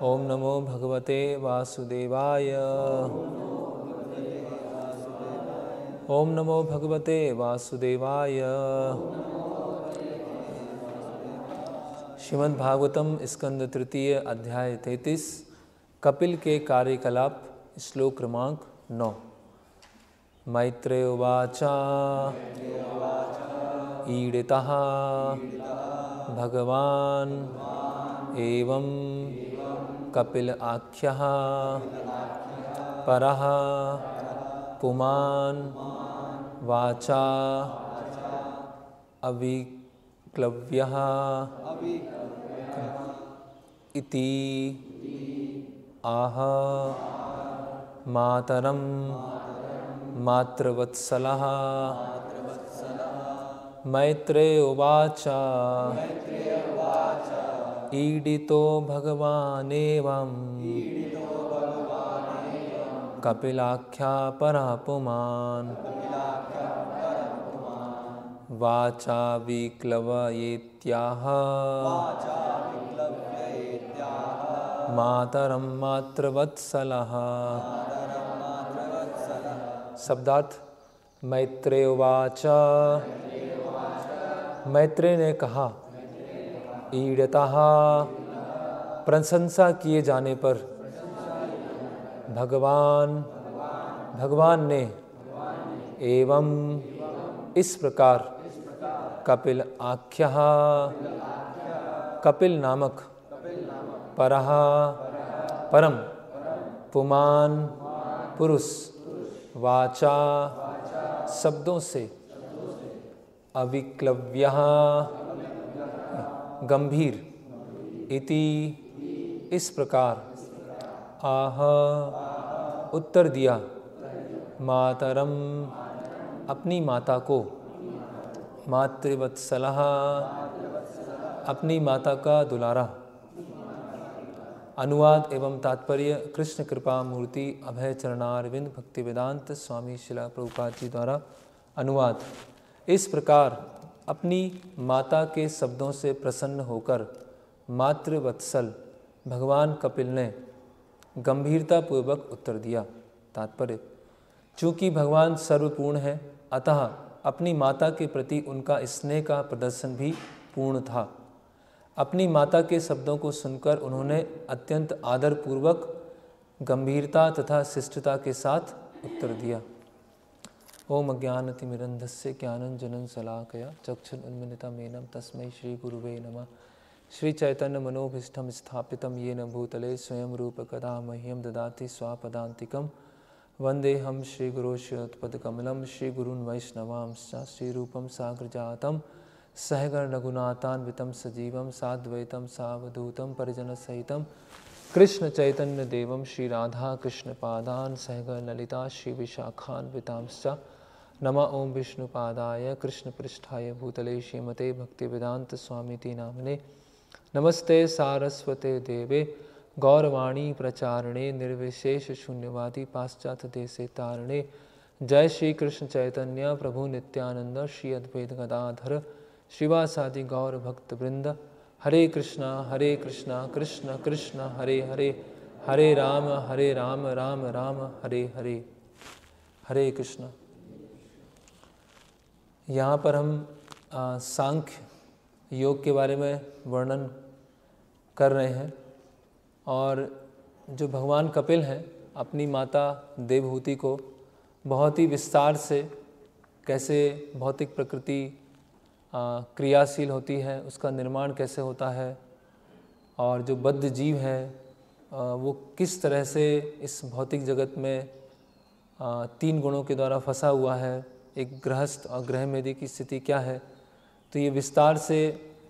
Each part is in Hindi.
ओम नमो भगवते वासुदेवाय। ओम नमो भगवते वासुदेवाय। श्रीमद् भागवतम स्कंद तृतीय अध्याय 33 कपिल के कार्यकलाप श्लोक क्रमांक 9। मैत्रेय उवाच ईडितः भगवान् एवं कपिल आख्यः परः पुमान् वाचा अविक्लव्यः इति आह मातरं मातृवत्सलः। मैत्रेय उवाच ईडितो भगवानेवं कपिलाख्या परः पुमान् वाचा विक्लवयेत्याह मातरं मातृवत्सलः। शब्दार्थ। मैत्रेय उवाच, मैत्रेय ने कहा, ईडतः प्रशंसा किए जाने पर, भगवान ने, एवं इस प्रकार, कपिल आख्यः कपिल नामक, परः परम, पुमान् पुरुष, वाचा शब्दों से, अविक्लव्यः गंभीर, इति इस प्रकार, आह उत्तर दिया, मातरम अपनी माता को, मातृवत्सलः अपनी माता का दुलारा। अनुवाद एवं तात्पर्य कृष्ण कृपा मूर्ति अभय चरणारविंद भक्ति वेदांत स्वामी शिला प्रभुपाद जी द्वारा अनुवाद। इस प्रकार अपनी माता के शब्दों से प्रसन्न होकर मातृवत्सल भगवान कपिल ने गंभीरता पूर्वक उत्तर दिया। तात्पर्य, चूँकि भगवान सर्वपूर्ण है, अतः अपनी माता के प्रति उनका स्नेह का प्रदर्शन भी पूर्ण था। अपनी माता के शब्दों को सुनकर उन्होंने अत्यंत आदरपूर्वक, गंभीरता तथा शिष्टता के साथ उत्तर दिया। ओम अज्ञानतिमिरन्धस्य ज्ञानंजनं शलाकया चक्षुरुन्मिलितं येन तस्मै श्री गुरुवे नमः। श्री चैतन्य मनोभीष्टं स्थापितं येन भूतले स्वयं रूप कदा मह्यं ददाति स्वापदान्तिकं। वन्देऽहं श्रीगुरो श्रीयुतपदकमलं श्रीगुरून् वैष्णवांश्च श्रीरूपं साग्रजातं सहगण रघुनाथान्वितं सजीवं साद्वैतं सावधूतं परिजनसहितं कृष्ण चैतन्य देवं श्री राधा कृष्ण पादान सहगण ललिता श्री विशाखान्वितांश्च। नमः ओं विष्णुपादाय कृष्ण पृष्ठाय भूतले श्रीमते भक्ति वेदांत स्वामीति नामने। नमस्ते सारस्वते देवे गौरवाणी प्रचारणे निर्विशेष शून्यवादी पाश्चात्य देशे तारणे। जय श्री कृष्ण चैतन्य प्रभु नित्यानंद श्री अद्वैत गदाधर श्रीवासादि गौर भक्त वृंद। हरे कृष्णा कृष्ण कृष्ण हरे हरे, हरे राम राम राम हरे हरे। हरे कृष्ण। यहाँ पर हम सांख्य योग के बारे में वर्णन कर रहे हैं और जो भगवान कपिल हैं अपनी माता देवहूति को बहुत ही विस्तार से कैसे भौतिक प्रकृति क्रियाशील होती है, उसका निर्माण कैसे होता है, और जो बद्ध जीव है वो किस तरह से इस भौतिक जगत में 3 गुणों के द्वारा फंसा हुआ है, एक गृहस्थ और गृहमेधी की स्थिति क्या है। तो ये विस्तार से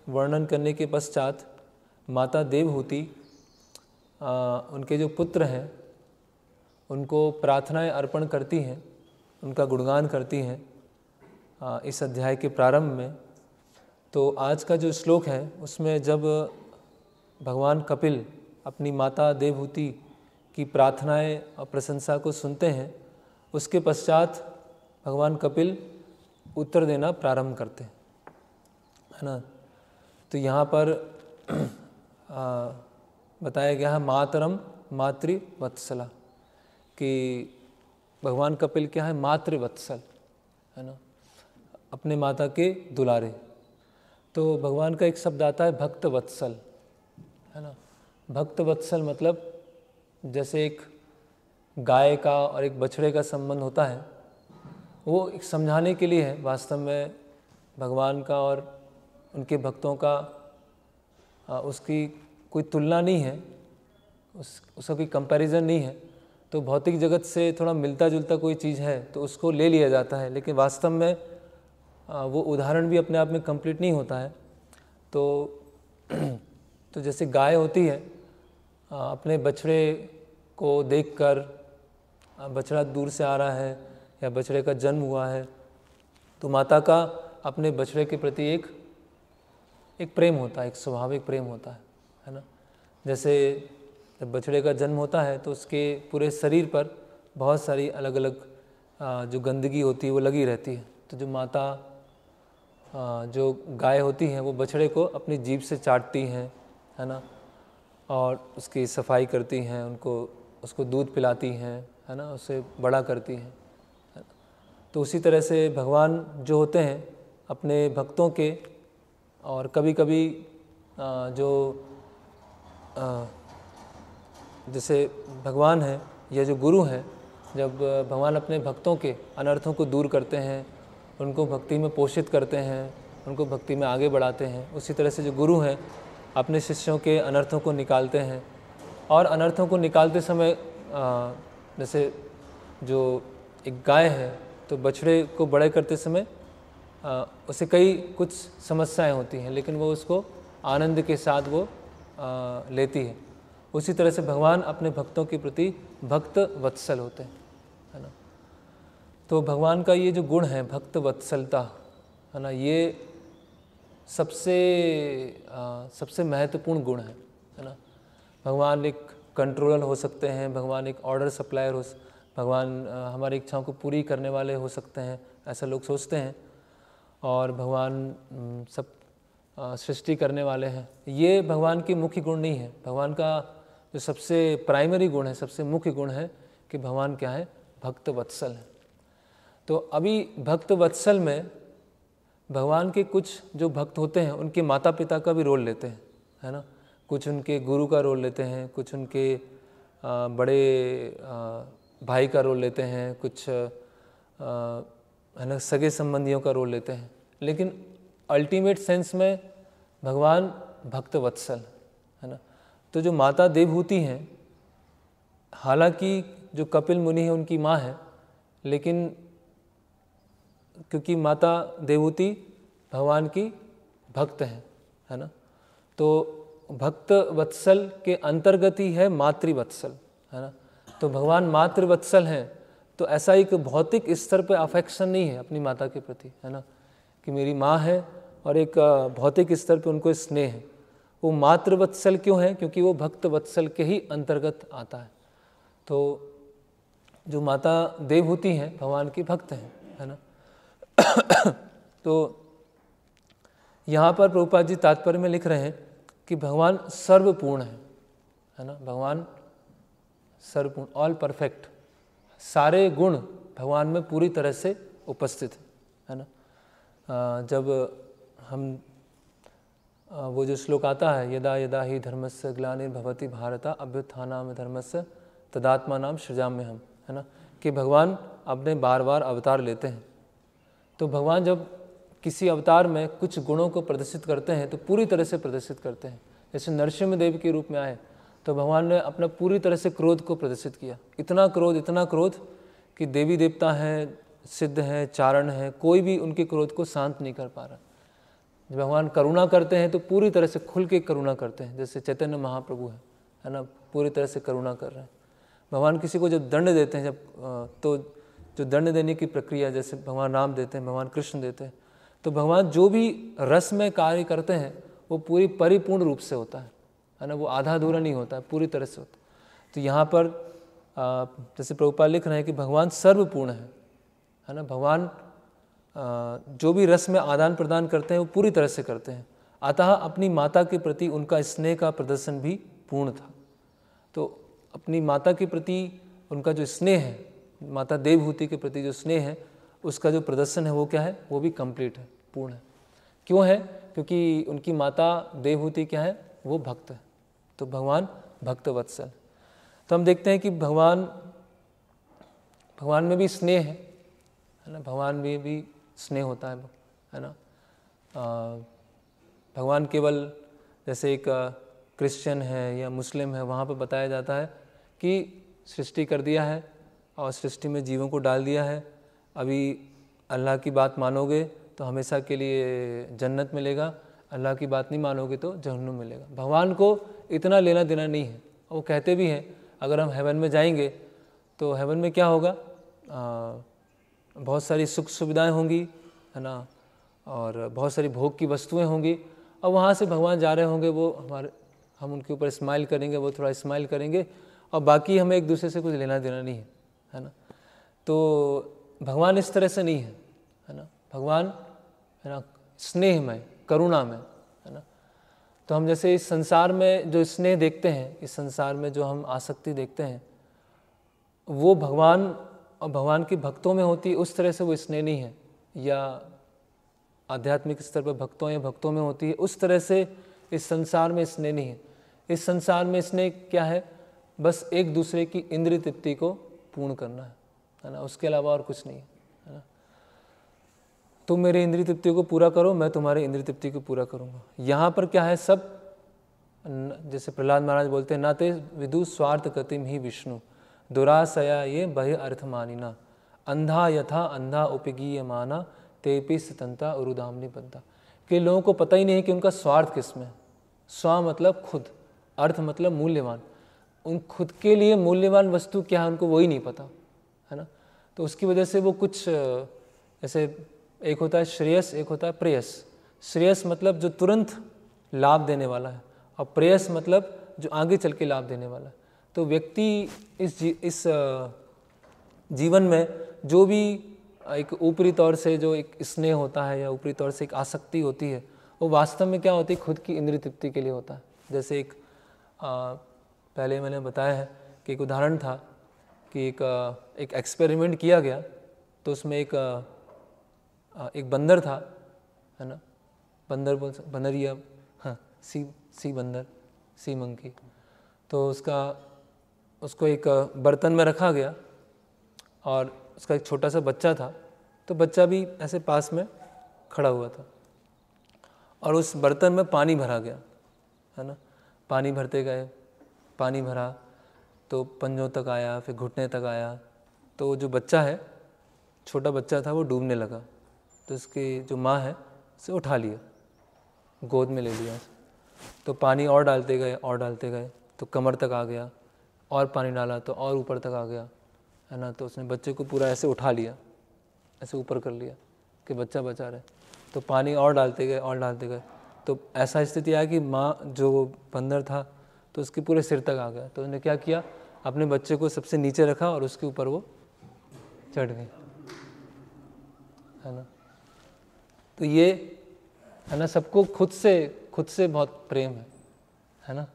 वर्णन करने के पश्चात माता देवहूति उनके जो पुत्र हैं उनको प्रार्थनाएं अर्पण करती हैं, उनका गुणगान करती हैं इस अध्याय के प्रारंभ में। तो आज का जो श्लोक है उसमें जब भगवान कपिल अपनी माता देवहूति की प्रार्थनाएं और प्रशंसा को सुनते हैं, उसके पश्चात भगवान कपिल उत्तर देना प्रारंभ करते हैं, है ना। तो यहाँ पर बताया गया है मातरम मातृवत्सला, कि भगवान कपिल क्या है, मातृवत्सल है ना, अपने माता के दुलारे। तो भगवान का एक शब्द आता है भक्त वत्सल है ना। भक्त वत्सल मतलब जैसे एक गाय का और एक बछड़े का संबंध होता है, वो एक समझाने के लिए है। वास्तव में भगवान का और उनके भक्तों का उसकी कोई तुलना नहीं है, उसका कोई कंपैरिजन नहीं है। तो भौतिक जगत से थोड़ा मिलता जुलता कोई चीज़ है तो उसको ले लिया जाता है, लेकिन वास्तव में वो उदाहरण भी अपने आप में कंप्लीट नहीं होता है। तो जैसे गाय होती है, अपने बछड़े को देखकर, बछड़ा दूर से आ रहा है या बछड़े का जन्म हुआ है, तो माता का अपने बछड़े के प्रति एक प्रेम होता है, एक स्वाभाविक प्रेम होता है ना। जैसे जब बछड़े का जन्म होता है तो उसके पूरे शरीर पर बहुत सारी अलग अलग जो गंदगी होती है वो लगी रहती है। तो जो माता जो गाय होती हैं वो बछड़े को अपनी जीभ से चाटती हैं है ना, और उसकी सफाई करती हैं, उसको दूध पिलाती हैं है ना, उसे बड़ा करती हैं। तो उसी तरह से भगवान जो होते हैं अपने भक्तों के, और कभी कभी जो जैसे भगवान हैं या जो गुरु हैं, जब भगवान अपने भक्तों के अनर्थों को दूर करते हैं, उनको भक्ति में पोषित करते हैं, उनको भक्ति में आगे बढ़ाते हैं, उसी तरह से जो गुरु हैं अपने शिष्यों के अनर्थों को निकालते हैं। और अनर्थों को निकालते समय जैसे जो एक गाय है तो बछड़े को बड़े करते समय उसे कुछ समस्याएं होती हैं, लेकिन वो उसको आनंद के साथ वो लेती है। उसी तरह से भगवान अपने भक्तों के प्रति भक्त वत्सल होते हैं है ना। तो भगवान का ये जो गुण है भक्त वत्सलता है ना, ये सबसे महत्वपूर्ण गुण है ना। भगवान एक कंट्रोलर हो सकते हैं, भगवान एक ऑर्डर सप्लायर भगवान हमारी इच्छाओं को पूरी करने वाले हो सकते हैं, ऐसा लोग सोचते हैं। और भगवान सब सृष्टि करने वाले हैं, ये भगवान के मुख्य गुण नहीं है। भगवान का जो सबसे प्राइमरी गुण है, सबसे मुख्य गुण है कि भगवान क्या है, भक्त वत्सल है। तो अभी भक्त वत्सल में भगवान के कुछ जो भक्त होते हैं उनके माता पिता का भी रोल लेते हैं है ना, कुछ उनके गुरु का रोल लेते हैं, कुछ उनके बड़े भाई का रोल लेते हैं, कुछ है ना सगे संबंधियों का रोल लेते हैं। लेकिन अल्टीमेट सेंस में भगवान भक्त वत्सल है ना। तो जो माता देवहूति हैं, हालांकि जो कपिल मुनि है उनकी माँ है, लेकिन क्योंकि माता देवहूति भगवान की भक्त है ना, तो भक्त वत्सल के अंतर्गत ही है मातृवत्सल है ना। तो भगवान मातृवत्सल हैं, तो ऐसा एक भौतिक स्तर पे अफेक्शन नहीं है अपनी माता के प्रति है ना, कि मेरी माँ है और एक भौतिक स्तर पे उनको स्नेह है। वो मातृवत्सल क्यों है, क्योंकि वो भक्त वत्सल के ही अंतर्गत आता है। तो जो माता देवहूति हैं भगवान की भक्त हैं है ना। तो यहाँ पर प्रभुपाद जी तात्पर्य में लिख रहे हैं कि भगवान सर्वपूर्ण है ना, भगवान सर्वपूर्ण, ऑल परफेक्ट, सारे गुण भगवान में पूरी तरह से उपस्थित है ना। जब हम वो जो श्लोक आता है, यदा यदा ही धर्मस्य ग्लानिर्भवति भारत अभ्युत्थानाम धर्मस्य तदात्मानाम सृजाम्यहम् है ना, कि भगवान अपने बार बार अवतार लेते हैं। तो भगवान जब किसी अवतार में कुछ गुणों को प्रदर्शित करते हैं तो पूरी तरह से प्रदर्शित करते हैं। जैसे नरसिंह देव के रूप में आए तो भगवान ने अपना पूरी तरह से क्रोध को प्रदर्शित किया, इतना क्रोध कि देवी देवता हैं, सिद्ध हैं, चारण हैं, कोई भी उनके क्रोध को शांत नहीं कर पा रहा। जब भगवान करुणा करते हैं तो पूरी तरह से खुल के करुणा करते हैं, जैसे चैतन्य महाप्रभु है ना, पूरी तरह से करुणा कर रहे हैं। भगवान किसी को जब दंड देते हैं, जब तो जो दंड देने की प्रक्रिया जैसे भगवान राम देते हैं, भगवान कृष्ण देते हैं, तो भगवान जो भी रस में कार्य करते हैं वो पूरी परिपूर्ण रूप से होता है ना, वो आधा अधूरा नहीं होता है, पूरी तरह से होता है। तो यहाँ पर जैसे प्रभुपाद लिख रहे हैं कि भगवान सर्वपूर्ण है ना, भगवान जो भी रस में आदान प्रदान करते हैं वो पूरी तरह से करते हैं। अतः अपनी माता के प्रति उनका स्नेह का प्रदर्शन भी पूर्ण था। तो अपनी माता के प्रति उनका जो स्नेह है, माता देवहूति के प्रति जो स्नेह है, उसका जो प्रदर्शन है वो क्या है, वो भी कंप्लीट है, पूर्ण है। क्यों है? क्योंकि उनकी माता देवहूति क्या है, वो भक्त है। तो भगवान भक्त वत्सल। तो हम देखते हैं कि भगवान में भी स्नेह है ना, भगवान में भी स्नेह होता है ना। भगवान केवल जैसे एक क्रिश्चियन है या मुस्लिम है, वहाँ पर बताया जाता है कि सृष्टि कर दिया है और सृष्टि में जीवों को डाल दिया है, अभी अल्लाह की बात मानोगे तो हमेशा के लिए जन्नत मिलेगा, अल्लाह की बात नहीं मानोगे तो जहन्नुम मिलेगा। भगवान को इतना लेना देना नहीं है। वो कहते भी हैं अगर हम हेवन में जाएंगे तो हेवन में क्या होगा, बहुत सारी सुख सुविधाएं होंगी, है ना, और बहुत सारी भोग की वस्तुएं होंगी, और वहाँ से भगवान जा रहे होंगे, वो हम उनके ऊपर स्माइल करेंगे, वो थोड़ा स्माइल करेंगे, और बाकी हमें एक दूसरे से कुछ लेना देना नहीं है ना। तो भगवान इस तरह से नहीं है ना। भगवान है ना स्नेहमय, करुणामय, है ना। तो हम जैसे इस संसार में जो स्नेह देखते हैं, इस संसार में जो हम आसक्ति देखते हैं, वो भगवान और भगवान के भक्तों में होती है, उस तरह से वो स्नेह नहीं है। या आध्यात्मिक स्तर पर भक्तों या भक्तों में होती है, उस तरह से इस संसार में स्नेह नहीं है। इस संसार में स्नेह क्या है, बस एक दूसरे की इंद्रिय तृप्ति को पूर्ण करना है ना, उसके अलावा और कुछ नहीं है ना। तुम मेरे इंद्रिय तृप्ति को पूरा करो, मैं तुम्हारे इंद्रिय तृप्ति को पूरा करूँगा। यहाँ पर क्या है, सब जैसे प्रहलाद महाराज बोलते हैं, ना ते विदु स्वार्थ गतिम ही विष्णु दुरासया ये बहि अर्थमानिना अंधा यथा अंधा उपगीय माना तेपी स्वतंत्रता उरुदामनी बद्धा। कि लोगों को पता ही नहीं है कि उनका स्वार्थ किस में। स्व मतलब खुद, अर्थ मतलब मूल्यवान। उन खुद के लिए मूल्यवान वस्तु क्या है उनको वही नहीं पता, है ना। तो उसकी वजह से वो कुछ ऐसे, एक होता है श्रेयस, एक होता है प्रेयस। श्रेयस मतलब जो तुरंत लाभ देने वाला है, और प्रेयस मतलब जो आगे चल के लाभ देने वाला है। तो व्यक्ति इस जीवन में जो भी एक ऊपरी तौर से जो एक स्नेह होता है या ऊपरी तौर से एक आसक्ति होती है, वो वास्तव में क्या होती है, खुद की इंद्रिय तृप्ति के लिए होता है। जैसे पहले मैंने बताया है कि एक उदाहरण था कि एक एक्सपेरिमेंट किया गया, तो उसमें एक बंदर था, है ना, बंदर या हाँ सी बंदर, सी मंकी। तो उसको एक बर्तन में रखा गया और उसका एक छोटा सा बच्चा था, तो बच्चा भी ऐसे पास में खड़ा हुआ था, और उस बर्तन में पानी भरा गया, है ना। पानी भरते गए, पानी भरा तो पंजों तक आया, फिर घुटने तक आया। तो जो बच्चा है, छोटा बच्चा था, वो डूबने लगा। तो उसकी जो माँ है उसे उठा लिया, गोद में ले लिया। तो पानी और डालते गए तो कमर तक आ गया, और पानी डाला तो और ऊपर तक आ गया, है ना। तो उसने बच्चे को पूरा ऐसे उठा लिया, ऐसे ऊपर कर लिया कि बच्चा बचा रहे। तो पानी और डालते गए तो ऐसा स्थिति आया कि माँ जो बंदर था तो उसके पूरे सिर तक आ गया। तो उसने क्या किया, अपने बच्चे को सबसे नीचे रखा और उसके ऊपर वो चढ़ गई, है ना। तो ये है ना, सबको खुद से बहुत प्रेम है ना।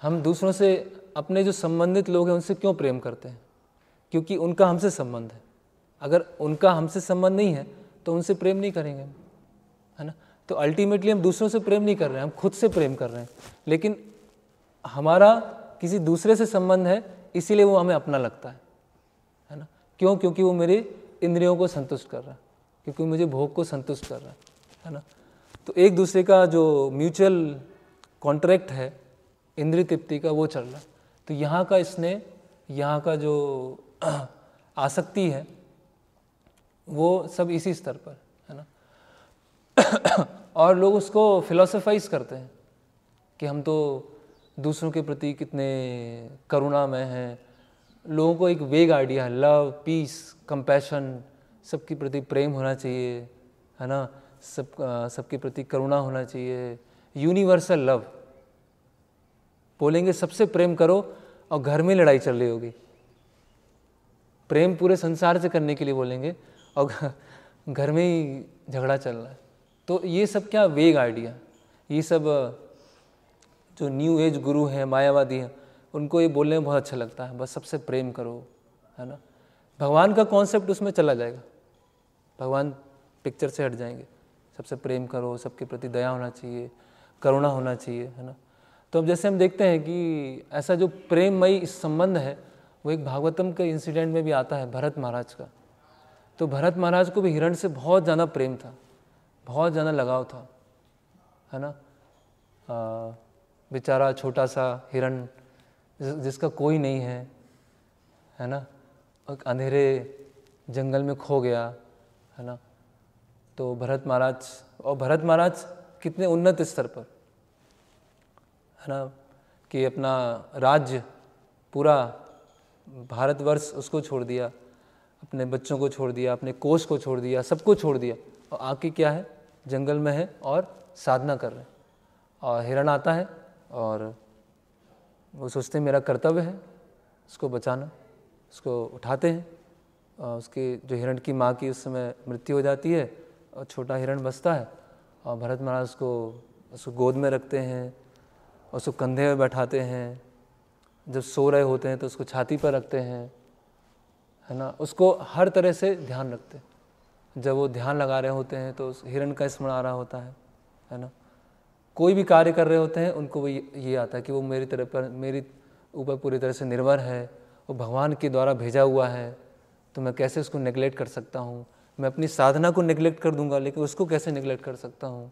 हम दूसरों से, अपने जो संबंधित लोग हैं उनसे क्यों प्रेम करते हैं, क्योंकि उनका हमसे संबंध है। अगर उनका हमसे संबंध नहीं है तो उनसे प्रेम नहीं करेंगे, है ना। तो अल्टीमेटली हम दूसरों से प्रेम नहीं कर रहे हैं, हम खुद से प्रेम कर रहे हैं। लेकिन हमारा किसी दूसरे से संबंध है, इसीलिए वो हमें अपना लगता है ना। क्यों? क्योंकि वो मेरे इंद्रियों को संतुष्ट कर रहा है, क्योंकि मुझे भोग को संतुष्ट कर रहा है ना। तो एक दूसरे का जो म्यूचुअल कॉन्ट्रैक्ट है इंद्रिय तृप्ति का, वो चल रहा है। तो यहाँ का स्नेह, यहाँ का जो आसक्ति है, वो सब इसी स्तर पर है ना। और लोग उसको फिलोसोफाइज करते हैं कि हम तो दूसरों के प्रति कितने करुणामय हैं। लोगों को एक वेग आइडिया है, लव, पीस, कंपैशन, सबके प्रति प्रेम होना चाहिए, है ना। सबके प्रति करुणा होना चाहिए, यूनिवर्सल लव। बोलेंगे सबसे प्रेम करो और घर में लड़ाई चल रही होगी। प्रेम पूरे संसार से करने के लिए बोलेंगे और घर में ही झगड़ा चल रहा है। तो ये सब क्या वेग आइडिया, ये सब जो न्यू एज गुरु हैं, मायावादी हैं, उनको ये बोलने में बहुत अच्छा लगता है, बस सबसे प्रेम करो, है ना। भगवान का कॉन्सेप्ट उसमें चला जाएगा, भगवान पिक्चर से हट जाएंगे। सबसे प्रेम करो, सबके प्रति दया होना चाहिए, करुणा होना चाहिए, है ना। तो अब जैसे हम देखते हैं कि ऐसा जो प्रेममयी इस संबंध है वो एक भागवतम के इंसिडेंट में भी आता है, भरत महाराज का। तो भरत महाराज को भी हिरण से बहुत ज़्यादा प्रेम था, बहुत ज़्यादा लगाव था, है ना। बेचारा छोटा सा हिरण जिसका कोई नहीं है ना, एक अंधेरे जंगल में खो गया, है ना। तो भरत महाराज कितने उन्नत स्तर पर, है ना, कि अपना राज्य पूरा भारतवर्ष उसको छोड़ दिया, अपने बच्चों को छोड़ दिया, अपने कोष को छोड़ दिया, सबको छोड़ दिया, और आके क्या है, जंगल में है और साधना कर रहे हैं। और हिरण आता है और वो सोचते हैं मेरा कर्तव्य है उसको बचाना, उसको उठाते हैं। और उसके जो हिरण की माँ की उस समय मृत्यु हो जाती है और छोटा हिरण बचता है, और भरत महाराज उसको गोद में रखते हैं, उसको कंधे में बैठाते हैं, जब सो रहे होते हैं तो उसको छाती पर रखते हैं, है ना। उसको हर तरह से ध्यान रखते हैं। जब वो ध्यान लगा रहे होते हैं तो उस हिरण का स्मरण आ रहा होता है ना। कोई भी कार्य कर रहे होते हैं उनको वो ये आता है कि वो मेरी ऊपर पूरी तरह से निर्भर है, वो भगवान के द्वारा भेजा हुआ है, तो मैं कैसे उसको नेगलेक्ट कर सकता हूँ। मैं अपनी साधना को नेगलेक्ट कर दूंगा, लेकिन उसको कैसे नेगलेक्ट कर सकता हूँ,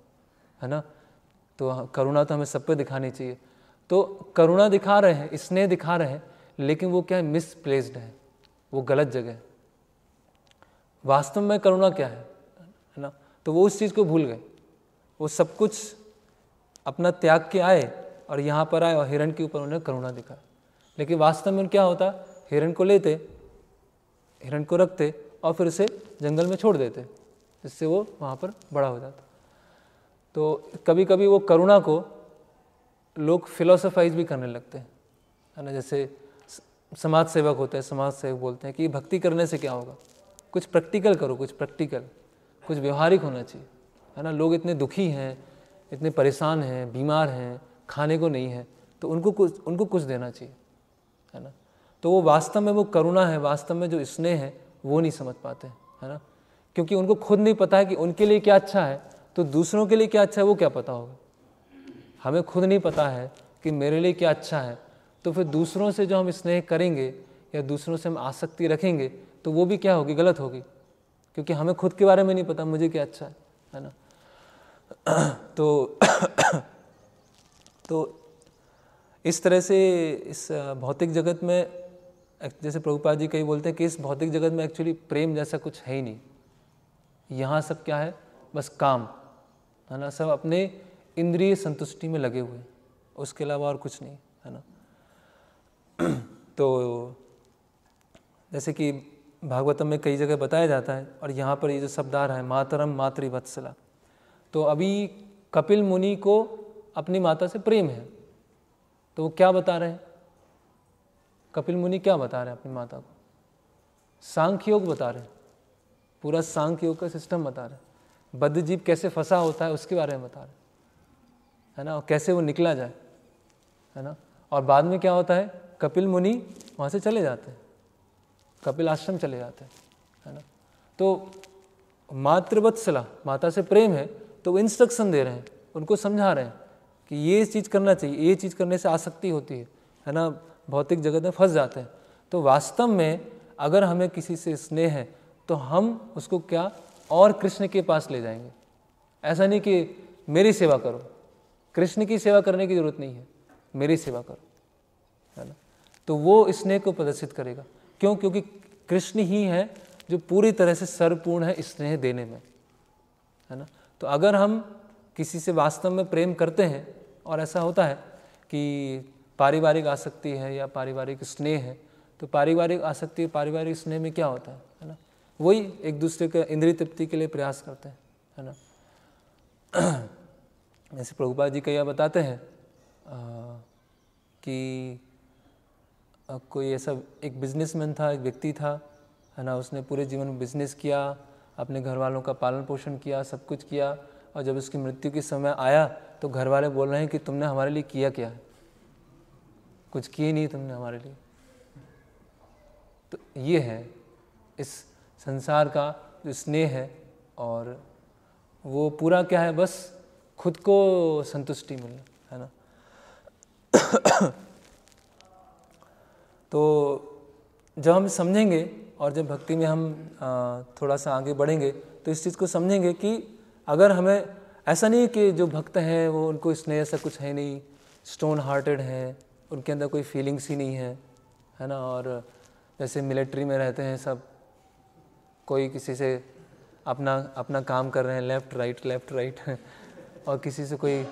है ना। तो करुणा तो हमें सब पे दिखानी चाहिए। तो करुणा दिखा रहे हैं, स्नेह दिखा रहे हैं, लेकिन वो क्या है, मिसप्लेस्ड है, वो गलत जगह है। वास्तव में करुणा क्या है ना। तो वो उस चीज़ को भूल गए, वो सब कुछ अपना त्याग के आए और यहाँ पर आए और हिरण के ऊपर उन्हें करुणा दिखाया। लेकिन वास्तव में क्या होता, हिरण को लेते, हिरण को रखते और फिर उसे जंगल में छोड़ देते, जिससे वो वहाँ पर बड़ा हो जाता। तो कभी कभी वो करुणा को लोग फिलोसोफाइज भी करने लगते हैं, है ना। जैसे समाज सेवक होते हैं, समाज सेवक बोलते हैं कि भक्ति करने से क्या होगा, कुछ प्रैक्टिकल करो, कुछ व्यवहारिक होना चाहिए, है ना। लोग इतने दुखी हैं, इतने परेशान हैं, बीमार हैं, खाने को नहीं है, तो उनको कुछ देना चाहिए, है ना। तो वो वास्तव में वो करुणा है, वास्तव में जो स्नेह है वो नहीं समझ पाते, है ना। क्योंकि उनको खुद नहीं पता है कि उनके लिए क्या अच्छा है, तो दूसरों के लिए क्या अच्छा है वो क्या पता होगा। हमें खुद नहीं पता है कि मेरे लिए क्या अच्छा है, तो फिर दूसरों से जो हम स्नेह करेंगे या दूसरों से हम आसक्ति रखेंगे तो वो भी क्या होगी, गलत होगी, क्योंकि हमें खुद के बारे में नहीं पता मुझे क्या अच्छा है ना। तो इस तरह से इस भौतिक जगत में, जैसे प्रभुपाद जी कई बोलते हैं कि इस भौतिक जगत में एक्चुअली प्रेम जैसा कुछ है ही नहीं। यहाँ सब क्या है, बस काम, है ना। सब अपने इंद्रिय संतुष्टि में लगे हुए, उसके अलावा और कुछ नहीं, है ना। तो जैसे कि भागवतम में कई जगह बताया जाता है, और यहाँ पर ये जो शब्द आ रहा है मातरम मातृवत्सला, तो अभी कपिल मुनि को अपनी माता से प्रेम है, तो वो क्या बता रहे हैं, कपिल मुनि क्या बता रहे हैं अपनी माता को, सांख्य योग बता रहे हैं, पूरा सांख्य योग का सिस्टम बता रहे हैं, बद्ध जीव कैसे फंसा होता है उसके बारे में बता रहे हैं, है ना, और कैसे वो निकला जाए, है ना। और बाद में क्या होता है, कपिल मुनि वहाँ से चले जाते हैं, कपिल आश्रम चले जाते हैं, है ना। तो मातृवत्सला, माता से प्रेम है, तो वो इंस्ट्रक्शन दे रहे हैं, उनको समझा रहे हैं कि ये चीज़ करना चाहिए, ये चीज़ करने से आसक्ति होती है ना, भौतिक जगत में फंस जाते हैं। तो वास्तव में अगर हमें किसी से स्नेह है तो हम उसको क्या और कृष्ण के पास ले जाएंगे। ऐसा नहीं कि मेरी सेवा करो, कृष्ण की सेवा करने की जरूरत नहीं है, मेरी सेवा करो, है ना। तो वो स्नेह को प्रदर्शित करेगा। क्यों? क्योंकि कृष्ण ही है जो पूरी तरह से सर्वपूर्ण है स्नेह देने में, है ना। तो अगर हम किसी से वास्तव में प्रेम करते हैं और ऐसा होता है कि पारिवारिक आसक्ति है या पारिवारिक स्नेह है, तो पारिवारिक आसक्ति, पारिवारिक स्नेह में क्या होता है ना, वही एक दूसरे के इंद्रिय तृप्ति के लिए प्रयास करते हैं, है ना। जैसे प्रभुपाद जी कई बताते हैं कि कोई ऐसा एक बिजनेसमैन था, एक व्यक्ति था, है ना, उसने पूरे जीवन में बिजनेस किया, अपने घर वालों का पालन पोषण किया, सब कुछ किया, और जब उसकी मृत्यु के समय आया तो घर वाले बोल रहे हैं कि तुमने हमारे लिए किया क्या है, कुछ किए नहीं तुमने हमारे लिए। तो ये है इस संसार का जो स्नेह है, और वो पूरा क्या है, बस खुद को संतुष्टि मिलना, है ना। तो जब हम समझेंगे और जब भक्ति में हम थोड़ा सा आगे बढ़ेंगे तो इस चीज़ को समझेंगे कि अगर हमें ऐसा नहीं कि जो भक्त हैं वो उनको स्नेह ऐसा कुछ है नहीं, स्टोन हार्टेड हैं, उनके अंदर कोई फीलिंग्स ही नहीं है ना। और जैसे मिलिट्री में रहते हैं सब, कोई किसी से अपना काम कर रहे हैं, लेफ़्ट राइट और किसी से कोई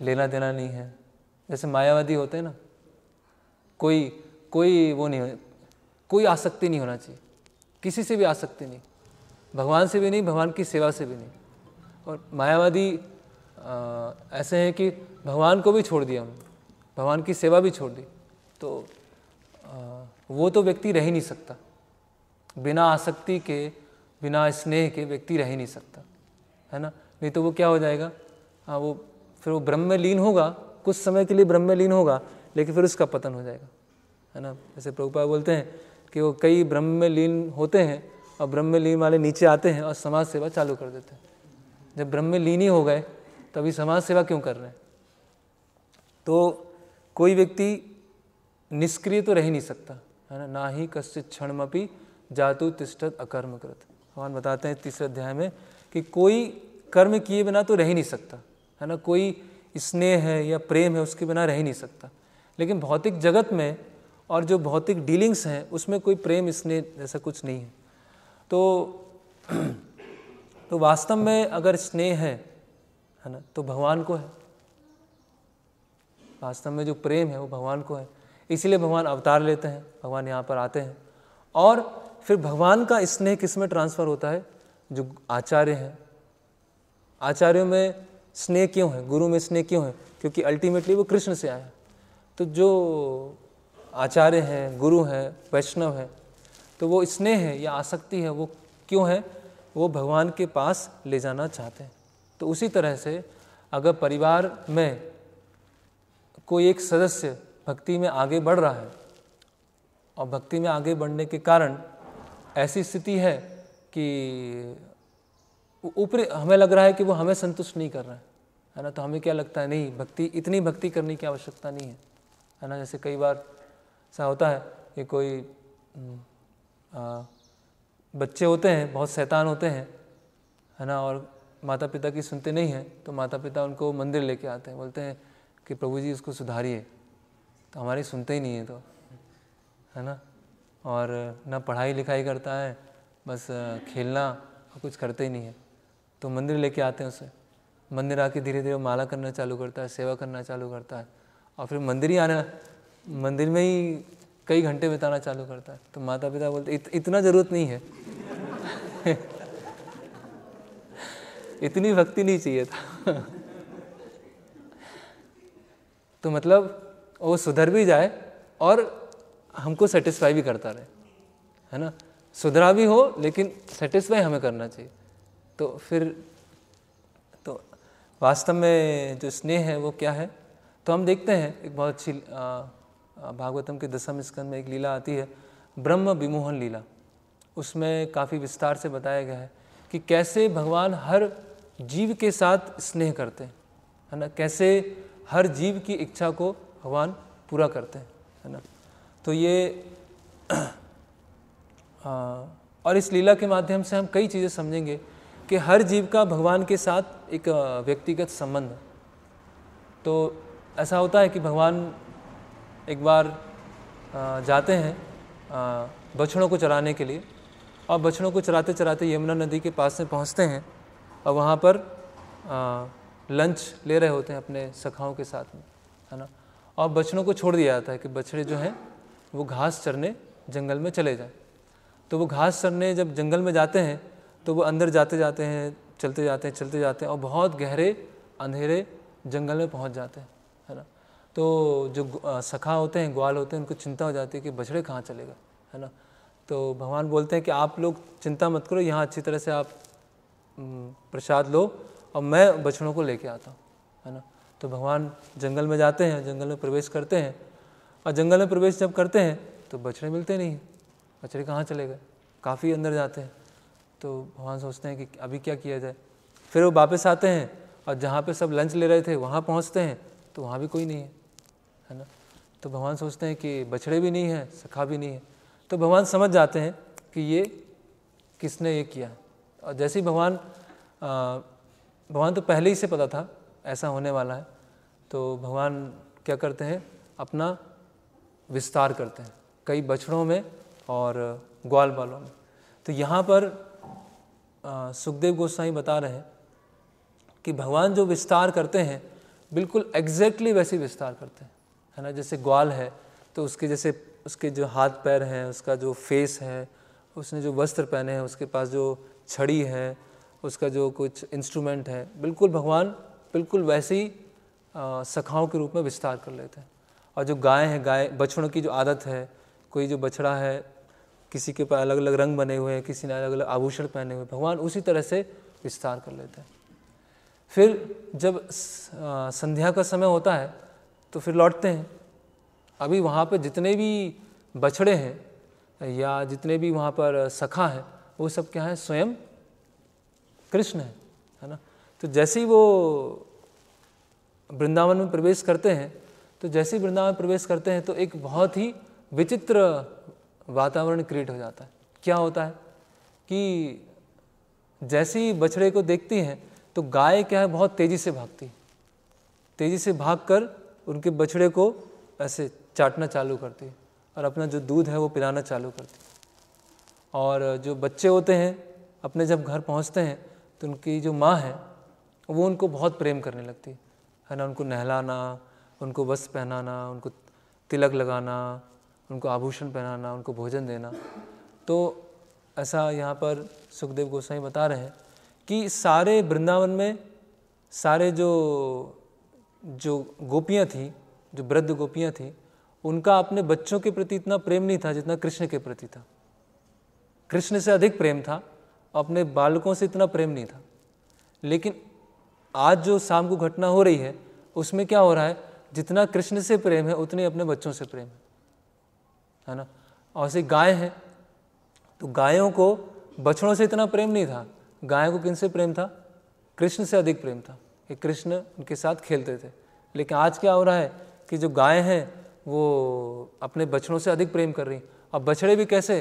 लेना देना नहीं है। जैसे मायावादी होते हैं ना, कोई वो नहीं, कोई आसक्ति नहीं होना चाहिए, किसी से भी आसक्ति नहीं, भगवान से भी नहीं, भगवान की सेवा से भी नहीं। और मायावादी ऐसे हैं कि भगवान को भी छोड़ दिया उन्होंने, भगवान की सेवा भी छोड़ दी, तो वो तो व्यक्ति रह ही नहीं सकता, बिना आसक्ति के, बिना स्नेह के व्यक्ति रह ही नहीं सकता, है ना। नहीं तो वो क्या हो जाएगा, हाँ वो फिर वो ब्रह्म में लीन होगा, कुछ समय के लिए ब्रह्म में लीन होगा, लेकिन फिर उसका पतन हो जाएगा, है ना। जैसे प्रभुपाद बोलते हैं कि वो कई ब्रह्म में लीन होते हैं और ब्रह्म में लीन वाले नीचे आते हैं और समाज सेवा चालू कर देते हैं। जब ब्रह्म में लीन ही हो गए तो अभी समाज सेवा क्यों कर रहे हैं। तो कोई व्यक्ति निष्क्रिय तो रह ही नहीं सकता, है ना। ना ही कश्चित् क्षणमपि जातु तिष्ठत् अकर्मकृत। भगवान बताते हैं 3 अध्याय में कि कोई कर्म किए बिना तो रह ही नहीं सकता, है ना। कोई स्नेह है या प्रेम है उसके बिना रह ही नहीं सकता। लेकिन भौतिक जगत में और जो भौतिक डीलिंग्स हैं उसमें कोई प्रेम स्नेह जैसा कुछ नहीं है। तो वास्तव में अगर स्नेह है ना, तो भगवान को है। वास्तव में जो प्रेम है वो भगवान को है, इसीलिए भगवान अवतार लेते हैं, भगवान यहाँ पर आते हैं। और फिर भगवान का स्नेह किस में ट्रांसफ़र होता है, जो आचार्य हैं। आचार्यों में स्नेह क्यों है, गुरु में स्नेह क्यों है, क्योंकि अल्टीमेटली वो कृष्ण से आया। तो जो आचार्य हैं, गुरु हैं, वैष्णव हैं, तो वो स्नेह है या आसक्ति है वो क्यों है, वो भगवान के पास ले जाना चाहते हैं। तो उसी तरह से अगर परिवार में कोई एक सदस्य भक्ति में आगे बढ़ रहा है और भक्ति में आगे बढ़ने के कारण ऐसी स्थिति है कि ऊपर हमें लग रहा है कि वो हमें संतुष्ट नहीं कर रहा है ना, तो हमें क्या लगता है, नहीं इतनी भक्ति करने की आवश्यकता नहीं है ना। जैसे कई बार ऐसा होता है कि कोई बच्चे होते हैं, बहुत शैतान होते हैं, है ना, और माता पिता की सुनते नहीं हैं, तो माता पिता उनको मंदिर लेके आते हैं, बोलते हैं कि प्रभु जी उसको सुधारिए, तो हमारी सुनते ही नहीं है, तो है ना। और ना पढ़ाई लिखाई करता है, बस खेलना, कुछ करते ही नहीं है, तो मंदिर लेके आते हैं उसे। मंदिर आके धीरे धीरे माला करना चालू करता है, सेवा करना चालू करता है, और फिर मंदिर में ही कई घंटे बिताना चालू करता है। तो माता पिता बोलते इतना ज़रूरत नहीं है इतनी भक्ति नहीं चाहिए था तो मतलब वो सुधर भी जाए और हमको सेटिस्फाई भी करता रहे, है ना। सुधरा भी हो लेकिन सेटिस्फाई हमें करना चाहिए। तो फिर तो वास्तव में जो स्नेह है वो क्या है, तो हम देखते हैं एक बहुत अच्छी भागवतम के 10वें स्कंद में एक लीला आती है, ब्रह्म विमोहन लीला। उसमें काफ़ी विस्तार से बताया गया है कि कैसे भगवान हर जीव के साथ स्नेह करते हैं, है ना, कैसे हर जीव की इच्छा को भगवान पूरा करते हैं, है ना। तो ये और इस लीला के माध्यम से हम कई चीज़ें समझेंगे कि हर जीव का भगवान के साथ एक व्यक्तिगत संबंध है। तो ऐसा होता है कि भगवान एक बार जाते हैं बछड़ों को चराने के लिए, और बछड़ों को चराते चराते यमुना नदी के पास में पहुंचते हैं, और वहाँ पर लंच ले रहे होते हैं अपने सखाओं के साथ में, है ना। और बछड़ों को छोड़ दिया जाता है कि बछड़े जो हैं वो घास चरने जंगल में चले जाएं। तो वो घास चरने जब जंगल में जाते हैं तो वो अंदर जाते जाते हैं, चलते जाते हैं और बहुत गहरे अंधेरे जंगल में पहुँच जाते हैं, है ना। तो जो सखा होते हैं, ग्वाल होते हैं, उनको चिंता हो जाती है कि बछड़े कहाँ चलेगा, है ना। तो भगवान बोलते हैं कि आप लोग चिंता मत करो, यहाँ अच्छी तरह से आप प्रसाद लो और मैं बछड़ों को लेके आता हूँ, है ना। तो भगवान जंगल में जाते हैं, जंगल में प्रवेश करते हैं, और जंगल में प्रवेश जब करते हैं तो बछड़े मिलते नहीं हैं। बछड़े कहाँ चले गए, काफ़ी अंदर जाते हैं। तो भगवान सोचते हैं कि अभी क्या किया जाए। फिर वो वापस आते हैं और जहाँ पे सब लंच ले रहे थे वहाँ पहुँचते हैं तो वहाँ भी कोई नहीं है ना। तो भगवान सोचते हैं कि बछड़े भी नहीं हैं, सखा भी नहीं है। तो भगवान समझ जाते हैं कि ये किसने ये किया। और जैसे ही भगवान तो पहले ही से पता था ऐसा होने वाला है, तो भगवान क्या करते हैं, अपना विस्तार करते हैं कई बछड़ों में और ग्वाल बालों में। तो यहाँ पर सुखदेव गोस्वामी बता रहे हैं कि भगवान जो विस्तार करते हैं बिल्कुल एग्जैक्टली वैसे विस्तार करते हैं, है ना। जैसे ग्वाल है तो उसके जैसे उसके जो हाथ पैर हैं, उसका जो फेस है, उसने जो वस्त्र पहने हैं, उसके पास जो छड़ी है, उसका जो कुछ इंस्ट्रूमेंट है, बिल्कुल भगवान बिल्कुल वैसे ही सखाओं के रूप में विस्तार कर लेते हैं। और जो गाय है, गाय बछड़ों की जो आदत है, कोई जो बछड़ा है किसी के पास अलग अलग रंग बने हुए हैं, किसी ने अलग अलग आभूषण पहने हुए, भगवान उसी तरह से विस्तार कर लेते हैं। फिर जब संध्या का समय होता है तो फिर लौटते हैं। अभी वहाँ पर जितने भी बछड़े हैं या जितने भी वहाँ पर सखा हैं वो सब क्या है, स्वयं कृष्ण है ना। तो जैसे ही वो वृंदावन में प्रवेश करते हैं, तो जैसे ही वृंदावन में प्रवेश करते हैं तो एक बहुत ही विचित्र वातावरण क्रिएट हो जाता है। क्या होता है कि जैसे ही बछड़े को देखती हैं तो गाय क्या है, बहुत तेज़ी से भागती है, तेज़ी से भागकर उनके बछड़े को ऐसे चाटना चालू करती है और अपना जो दूध है वो पिलाना चालू करती है। और जो बच्चे होते हैं अपने जब घर पहुंचते हैं तो उनकी जो माँ है वो उनको बहुत प्रेम करने लगती है ना। उनको नहलाना, उनको वस्त्र पहनाना, उनको तिलक लगाना, उनको आभूषण पहनाना, उनको भोजन देना। तो ऐसा यहाँ पर सुखदेव गोस्वामी बता रहे हैं कि सारे वृंदावन में सारे जो गोपियाँ थी, जो वृद्ध गोपियाँ थी, उनका अपने बच्चों के प्रति इतना प्रेम नहीं था जितना कृष्ण के प्रति था। कृष्ण से अधिक प्रेम था, अपने बालकों से इतना प्रेम नहीं था। लेकिन आज जो शाम को घटना हो रही है उसमें क्या हो रहा है, जितना कृष्ण से प्रेम है उतने अपने बच्चों से प्रेम है ना। और ऐसे गाय हैं तो गायों को बछड़ों से इतना प्रेम नहीं था, गाय को किनसे प्रेम था, कृष्ण से अधिक प्रेम था कि कृष्ण उनके साथ खेलते थे। लेकिन आज क्या हो रहा है कि जो गाय हैं वो अपने बछड़ों से अधिक प्रेम कर रही। अब बछड़े भी कैसे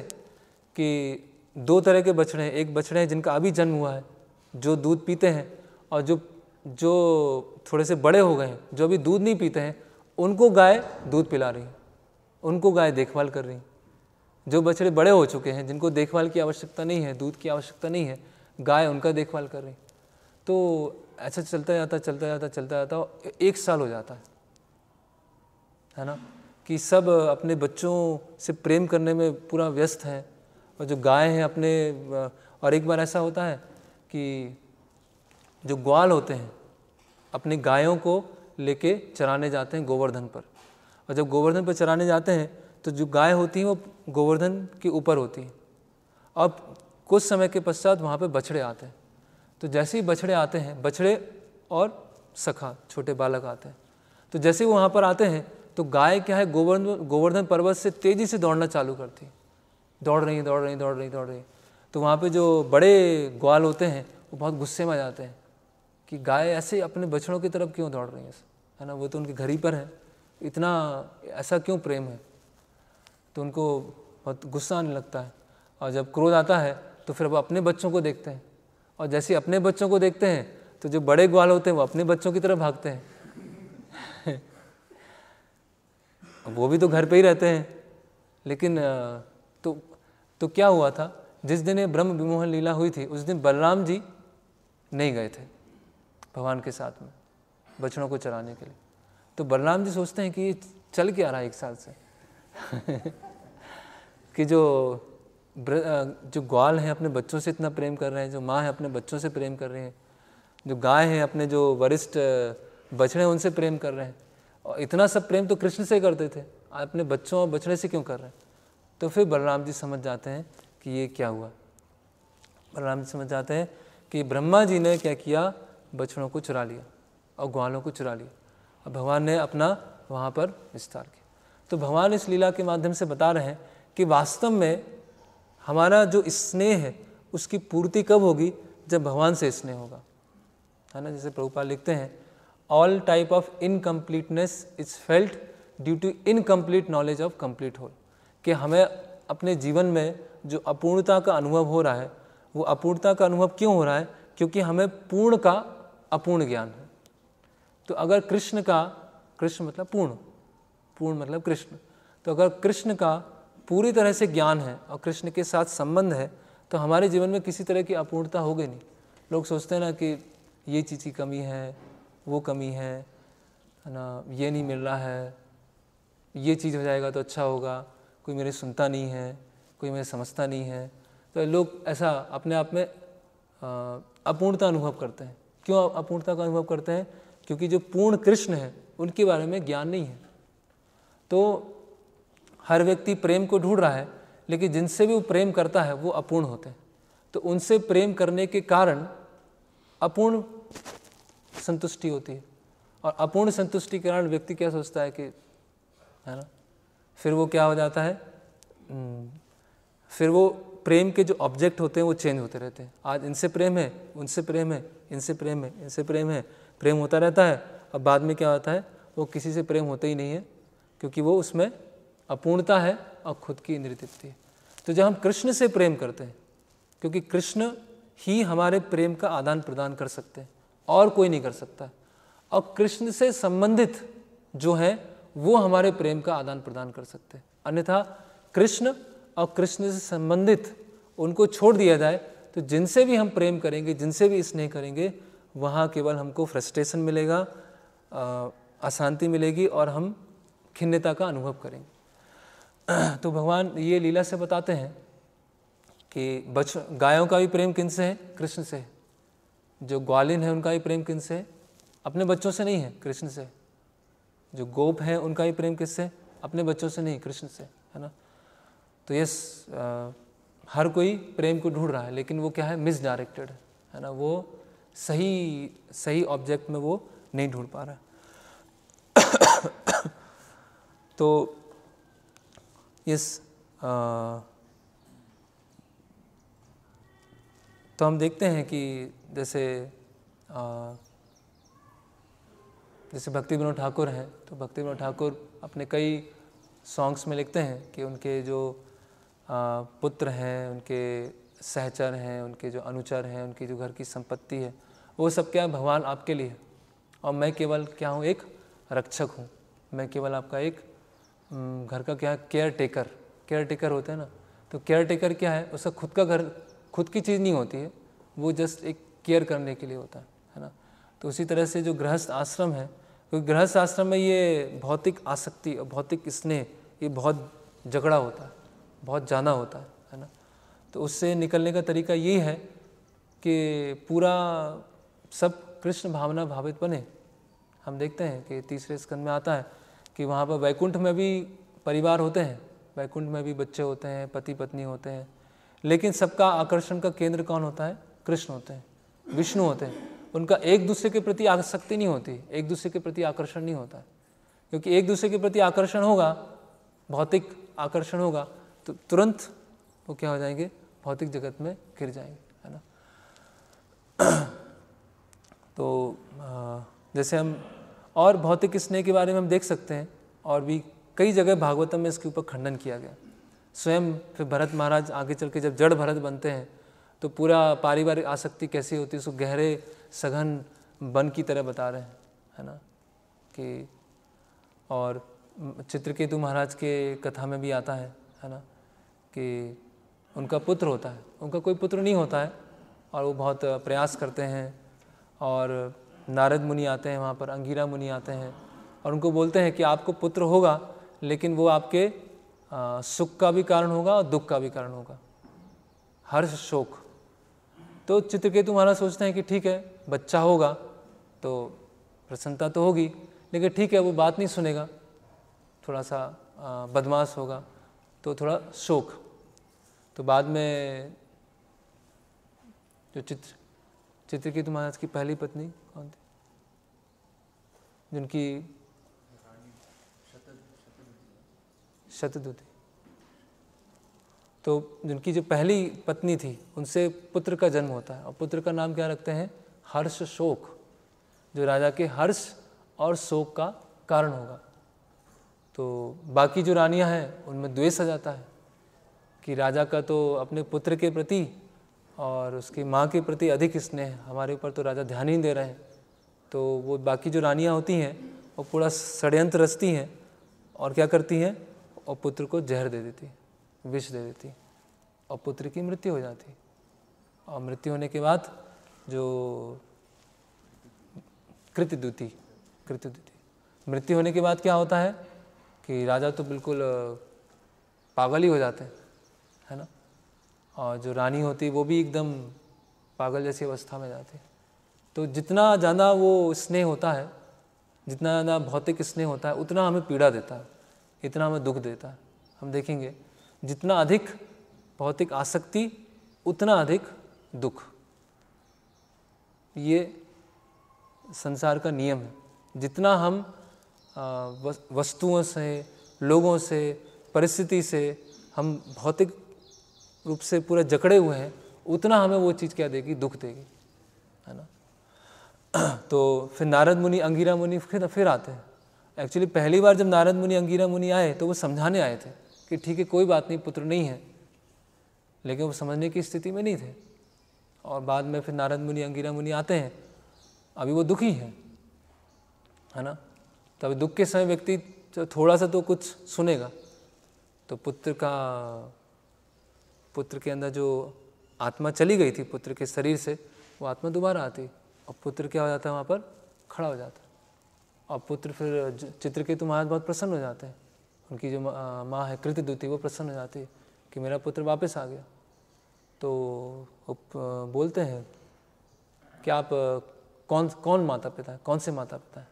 कि दो तरह के बछड़े हैं। एक बछड़े हैं जिनका अभी जन्म हुआ है, जो दूध पीते हैं, और जो थोड़े से बड़े हो गए हैं, जो अभी दूध नहीं पीते हैं, उनको गाय दूध पिला रही, उनको गाय देखभाल कर रही। जो बछड़े बड़े हो चुके हैं, जिनको देखभाल की आवश्यकता नहीं है, दूध की आवश्यकता नहीं है, गाय उनका देखभाल कर रही। तो ऐसा चलता जाता 1 साल हो जाता है ना, कि सब अपने बच्चों से प्रेम करने में पूरा व्यस्त हैं। और जो गाय हैं अपने, और एक बार ऐसा होता है कि जो ग्वाल होते हैं अपनी गायों को लेके चराने जाते हैं गोवर्धन पर। और जब गोवर्धन पर चराने जाते हैं तो जो गाय होती हैं वो गोवर्धन के ऊपर होती हैं। अब कुछ समय के पश्चात वहाँ पे बछड़े आते हैं। तो जैसे ही बछड़े आते हैं, बछड़े और सखा छोटे बालक आते हैं, तो जैसे ही वो वहाँ पर आते हैं तो गाय क्या है, गोवर्धन पर्वत से तेज़ी से दौड़ना चालू करती है। दौड़ रही। तो वहाँ पे जो बड़े ग्वाल होते हैं वो बहुत गुस्से में आ जाते हैं कि गाय ऐसे अपने बछड़ों की तरफ क्यों दौड़ रही है ना, वो तो उनके घर ही पर है, इतना ऐसा क्यों प्रेम है। तो उनको बहुत गुस्सा आने लगता है। और जब क्रोध आता है तो फिर वो अपने बच्चों को देखते हैं, और जैसे ही अपने बच्चों को देखते हैं तो जो बड़े ग्वाल होते हैं वो अपने बच्चों की तरफ भागते हैं। वो भी तो घर पे ही रहते हैं। लेकिन तो क्या हुआ था, जिस दिन ये ब्रह्म विमोहन लीला हुई थी उस दिन बलराम जी नहीं गए थे भगवान के साथ में बछड़ों को चराने के लिए। तो बलराम जी सोचते हैं कि ये चल क्या रहा है 1 साल से कि जो ग्वाल हैं अपने बच्चों से इतना प्रेम कर रहे हैं, जो माँ है अपने बच्चों से प्रेम कर रही हैं, जो गाय हैं अपने जो वरिष्ठ बछड़े हैं उनसे प्रेम कर रहे हैं, और इतना सब प्रेम तो कृष्ण से करते थे, अपने बच्चों और बछड़े से क्यों कर रहे हैं। तो फिर बलराम जी समझ जाते हैं कि ये क्या हुआ। बलराम जी समझ जाते हैं कि ब्रह्मा जी ने क्या किया, बछड़ों को चुरा लिया और ग्वालों को चुरा लिया, और भगवान ने अपना वहाँ पर विस्तार किया। तो भगवान इस लीला के माध्यम से बता रहे हैं कि वास्तव में हमारा जो स्नेह है उसकी पूर्ति कब होगी, जब भगवान से स्नेह होगा, है ना। जैसे प्रभुपाद लिखते हैं, all type of incompleteness is felt due to incomplete knowledge of complete whole, कि हमें अपने जीवन में जो अपूर्णता का अनुभव हो रहा है, वो अपूर्णता का अनुभव क्यों हो रहा है, क्योंकि हमें पूर्ण का अपूर्ण ज्ञान है। तो अगर कृष्ण का, कृष्ण मतलब पूर्ण, पूर्ण मतलब कृष्ण, तो अगर कृष्ण का पूरी तरह से ज्ञान है और कृष्ण के साथ संबंध है, तो हमारे जीवन में किसी तरह की अपूर्णता होगी नहीं। लोग सोचते हैं ना कि ये चीज़ की कमी है, वो कमी है ना, ये नहीं मिल रहा है, ये चीज़ हो जाएगा तो अच्छा होगा, कोई मेरी सुनता नहीं है, कोई मेरे समझता नहीं है। तो लोग ऐसा अपने आप में अपूर्णता अनुभव करते हैं। क्यों अपूर्णता का अनुभव करते हैं? क्योंकि जो पूर्ण कृष्ण है उनके बारे में ज्ञान नहीं है। तो हर व्यक्ति प्रेम को ढूंढ रहा है, लेकिन जिनसे भी वो प्रेम करता है वो अपूर्ण होते हैं। तो उनसे प्रेम करने के कारण अपूर्ण संतुष्टि होती है, और अपूर्ण संतुष्टि के कारण व्यक्ति क्या सोचता है कि, है ना, फिर वो क्या हो जाता है, फिर वो प्रेम के जो ऑब्जेक्ट होते हैं वो चेंज होते रहते हैं। आज इनसे प्रेम है, उनसे प्रेम है, इनसे प्रेम है, इनसे प्रेम है, प्रेम होता रहता है। अब बाद में क्या होता है, वो किसी से प्रेम होता ही नहीं है, क्योंकि वो उसमें अपूर्णता है और खुद की इंद्रिय तृप्ति है। तो जब हम कृष्ण से प्रेम करते हैं, क्योंकि कृष्ण ही हमारे प्रेम का आदान प्रदान कर सकते हैं, और कोई नहीं कर सकता, और कृष्ण से संबंधित जो है वो हमारे प्रेम का आदान प्रदान कर सकते हैं। अन्यथा कृष्ण और कृष्ण से संबंधित उनको छोड़ दिया जाए, तो जिनसे भी हम प्रेम करेंगे, जिनसे भी स्नेह करेंगे, वहाँ केवल हमको फ्रस्ट्रेशन मिलेगा, अशांति मिलेगी, और हम खिन्नता का अनुभव करेंगे। तो भगवान ये लीला से बताते हैं कि गायों का भी प्रेम किनसे है? कृष्ण से है। जो ग्वालिन है उनका भी प्रेम किनसे है? अपने बच्चों से नहीं है, कृष्ण से। जो गोप हैं उनका भी प्रेम किससे? अपने बच्चों से नहीं, कृष्ण से, है ना। तो यस, हर कोई प्रेम को ढूंढ रहा है, लेकिन वो क्या है, मिसडायरेक्टेड है ना, वो सही ऑब्जेक्ट में वो नहीं ढूंढ पा रहा। तो यस, तो हम देखते हैं कि जैसे भक्ति विनोद ठाकुर हैं, तो भक्ति विनोद ठाकुर अपने कई सॉन्ग्स में लिखते हैं कि उनके जो पुत्र हैं, उनके सहचर हैं, उनके जो अनुचर हैं, उनकी जो घर की संपत्ति है, वो सब क्या है, भगवान आपके लिए है, और मैं केवल क्या हूँ, एक रक्षक हूँ। मैं केवल आपका एक घर का क्या है, केयर टेकर होता है ना। तो केयर टेकर क्या है, उसका खुद का घर, खुद की चीज़ नहीं होती है, वो जस्ट एक केयर करने के लिए होता है ना। तो उसी तरह से जो गृहस्थ आश्रम है, क्योंकि गृहस्थ आश्रम में ये भौतिक आसक्ति और भौतिक स्नेह ये बहुत झगड़ा होता है, बहुत ज़्यादा होता है ना। तो उससे निकलने का तरीका यही है कि पूरा सब कृष्ण भावना भावित बने। हम देखते हैं कि तीसरे स्कंद में आता है कि वहाँ पर वैकुंठ में भी परिवार होते हैं, वैकुंठ में भी बच्चे होते हैं, पति पत्नी होते हैं, लेकिन सबका आकर्षण का केंद्र कौन होता है? कृष्ण होते हैं, विष्णु होते हैं। उनका एक दूसरे के प्रति आसक्ति नहीं होती, एक दूसरे के प्रति आकर्षण नहीं होता है, क्योंकि एक दूसरे के प्रति आकर्षण होगा, भौतिक आकर्षण होगा, तो तुरंत वो क्या हो जाएंगे, भौतिक जगत में गिर जाएंगे, है ना। तो जैसे हम और भौतिक स्नेह के बारे में हम देख सकते हैं, और भी कई जगह भागवतम में इसके ऊपर खंडन किया गया। स्वयं फिर भरत महाराज आगे चल के जब जड़ भरत बनते हैं, तो पूरा पारिवारिक आसक्ति कैसी होती है उसको गहरे सघन वन की तरह बता रहे हैं, है ना। कि और चित्रकेतु महाराज के कथा में भी आता है ना, कि उनका पुत्र होता है, उनका कोई पुत्र नहीं होता है, और वो बहुत प्रयास करते हैं, और नारद मुनि आते हैं वहाँ पर, अंगिरा मुनि आते हैं, और उनको बोलते हैं कि आपको पुत्र होगा, लेकिन वो आपके सुख का भी कारण होगा और दुख का भी कारण होगा, हर्ष शोक। तो चित्रकेतु महाराज सोचते हैं कि ठीक है, बच्चा होगा तो प्रसन्नता तो होगी, लेकिन ठीक है वो बात नहीं सुनेगा, थोड़ा सा बदमाश होगा, तो थोड़ा शोक। तो बाद में जो चित्रकेतु महाराज की पहली पत्नी कौन थी? जिनकी शतद्रुति, तो जिनकी जो पहली पत्नी थी उनसे पुत्र का जन्म होता है, और पुत्र का नाम क्या रखते हैं? हर्ष शोक, जो राजा के हर्ष और शोक का कारण होगा। तो बाकी जो रानियां हैं उनमें द्वेष आ जाता है कि राजा का तो अपने पुत्र के प्रति और उसकी माँ के प्रति अधिक स्नेह, हमारे ऊपर तो राजा ध्यान ही नहीं दे रहे हैं। तो वो बाकी जो रानियां होती हैं वो पूरा षड्यंत्र रचती हैं और क्या करती हैं? और पुत्र को जहर दे देती, विष दे देती, और पुत्र की मृत्यु हो जाती। और मृत्यु होने के बाद जो कृतद्रुति मृत्यु होने के बाद क्या होता है कि राजा तो बिल्कुल पागल ही हो जाते हैं, है ना। और जो रानी होती वो भी एकदम पागल जैसी अवस्था में जाती है। तो जितना ज़्यादा वो स्नेह होता है, जितना ज़्यादा भौतिक स्नेह होता है, उतना हमें पीड़ा देता है, इतना हमें दुख देता है। हम देखेंगे जितना अधिक भौतिक आसक्ति उतना अधिक दुख, ये संसार का नियम है। जितना हम वस्तुओं से, लोगों से, परिस्थिति से हम भौतिक रूप से पूरे जकड़े हुए हैं, उतना हमें वो चीज़ क्या देगी? दुख देगी, है ना। तो फिर नारद मुनि, अंगिरा मुनि फिर आते हैं। एक्चुअली पहली बार जब नारद मुनि, अंगिरा मुनि आए तो वो समझाने आए थे कि ठीक है, कोई बात नहीं, पुत्र नहीं है, लेकिन वो समझने की स्थिति में नहीं थे। और बाद में फिर नारद मुनि, अंगिरा मुनि आते हैं, अभी वो दुखी हैं, है ना। तभी दुख के समय व्यक्ति थोड़ा सा तो कुछ सुनेगा, तो पुत्र के अंदर जो आत्मा चली गई थी पुत्र के शरीर से, वो आत्मा दोबारा आती और पुत्र क्या हो जाता है? वहाँ पर खड़ा हो जाता है। और पुत्र फिर चित्रकेतु महाराज बहुत प्रसन्न हो जाते हैं। उनकी जो माँ है कृतद्रुति, वो प्रसन्न हो जाती है कि मेरा पुत्र वापस आ गया। तो वो बोलते हैं कि आप कौन माता पिता है, कौन से माता पिता है,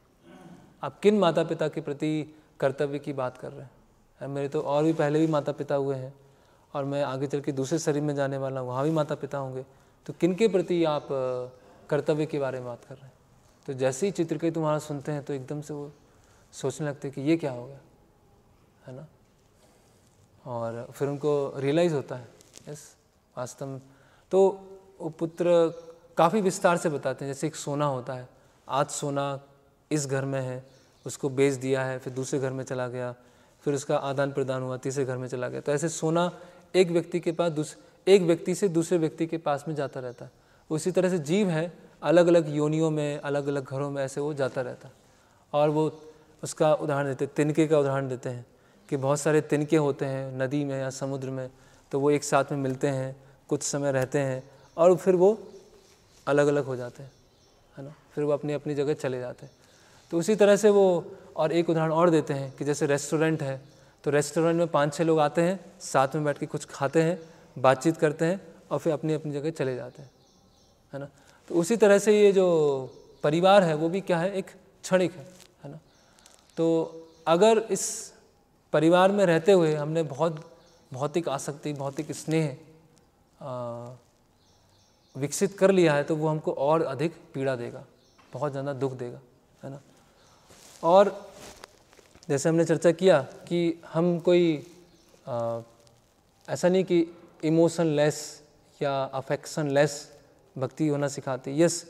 आप किन माता पिता के प्रति कर्तव्य की बात कर रहे हैं? मेरे तो और भी पहले भी माता पिता हुए हैं, और मैं आगे चल के दूसरे शरीर में जाने वाला हूँ, वहाँ भी माता पिता होंगे, तो किन के प्रति आप कर्तव्य के बारे में बात कर रहे हैं? तो जैसे ही चित्रकेतु महाराज सुनते हैं तो एकदम से वो सोचने लगते हैं कि ये क्या हो गया, है ना। और फिर उनको रियलाइज़ होता है, यस, वास्तव में। तो वो पुत्र काफ़ी विस्तार से बताते हैं, जैसे एक सोना होता है, आज सोना इस घर में है, उसको बेच दिया है, फिर दूसरे घर में चला गया, फिर उसका आदान प्रदान हुआ, तीसरे घर में चला गया। तो ऐसे सोना एक व्यक्ति के पास एक व्यक्ति से दूसरे व्यक्ति के पास में जाता रहता है। उसी तरह से जीव है, अलग अलग योनियों में, अलग अलग घरों में ऐसे वो जाता रहता है। और वो उसका उदाहरण देते, तिनके का उदाहरण देते हैं कि बहुत सारे तिनके होते हैं नदी में या समुद्र में, तो वो एक साथ में मिलते हैं, कुछ समय रहते हैं और फिर वो अलग अलग हो जाते हैं, है ना, फिर वो अपनी अपनी जगह चले जाते हैं। तो उसी तरह से वो, और एक उदाहरण और देते हैं कि जैसे रेस्टोरेंट है, तो रेस्टोरेंट में 5-6 लोग आते हैं, साथ में बैठ के कुछ खाते हैं, बातचीत करते हैं और फिर अपनी अपनी जगह चले जाते हैं, है ना। तो उसी तरह से ये जो परिवार है वो भी क्या है? एक क्षणिक है ना। तो अगर इस परिवार में रहते हुए हमने बहुत भौतिक आसक्ति, भौतिक स्नेह विकसित कर लिया है, तो वो हमको और अधिक पीड़ा देगा, बहुत ज़्यादा दुख देगा, है ना। और जैसे हमने चर्चा किया कि हम कोई ऐसा नहीं कि इमोशन लेस या अफेक्शन लेस भक्ति होना सिखाती। यस,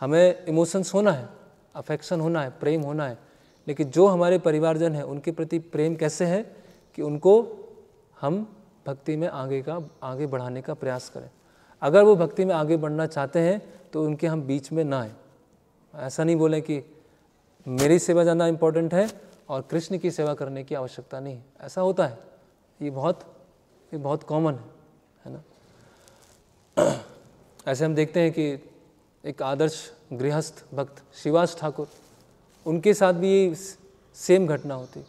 हमें इमोशंस होना है, अफेक्शन होना है, प्रेम होना है, लेकिन जो हमारे परिवारजन हैं उनके प्रति प्रेम कैसे है कि उनको हम भक्ति में आगे बढ़ाने का प्रयास करें। अगर वो भक्ति में आगे बढ़ना चाहते हैं तो उनके हम बीच में ना आए। ऐसा नहीं बोलें कि मेरी सेवा ज़्यादा इम्पोर्टेंट है और कृष्ण की सेवा करने की आवश्यकता नहीं। ऐसा होता है, ये बहुत कॉमन है ना। ऐसे हम देखते हैं कि एक आदर्श गृहस्थ भक्त श्रीवास ठाकुर, उनके साथ भी ये सेम घटना होती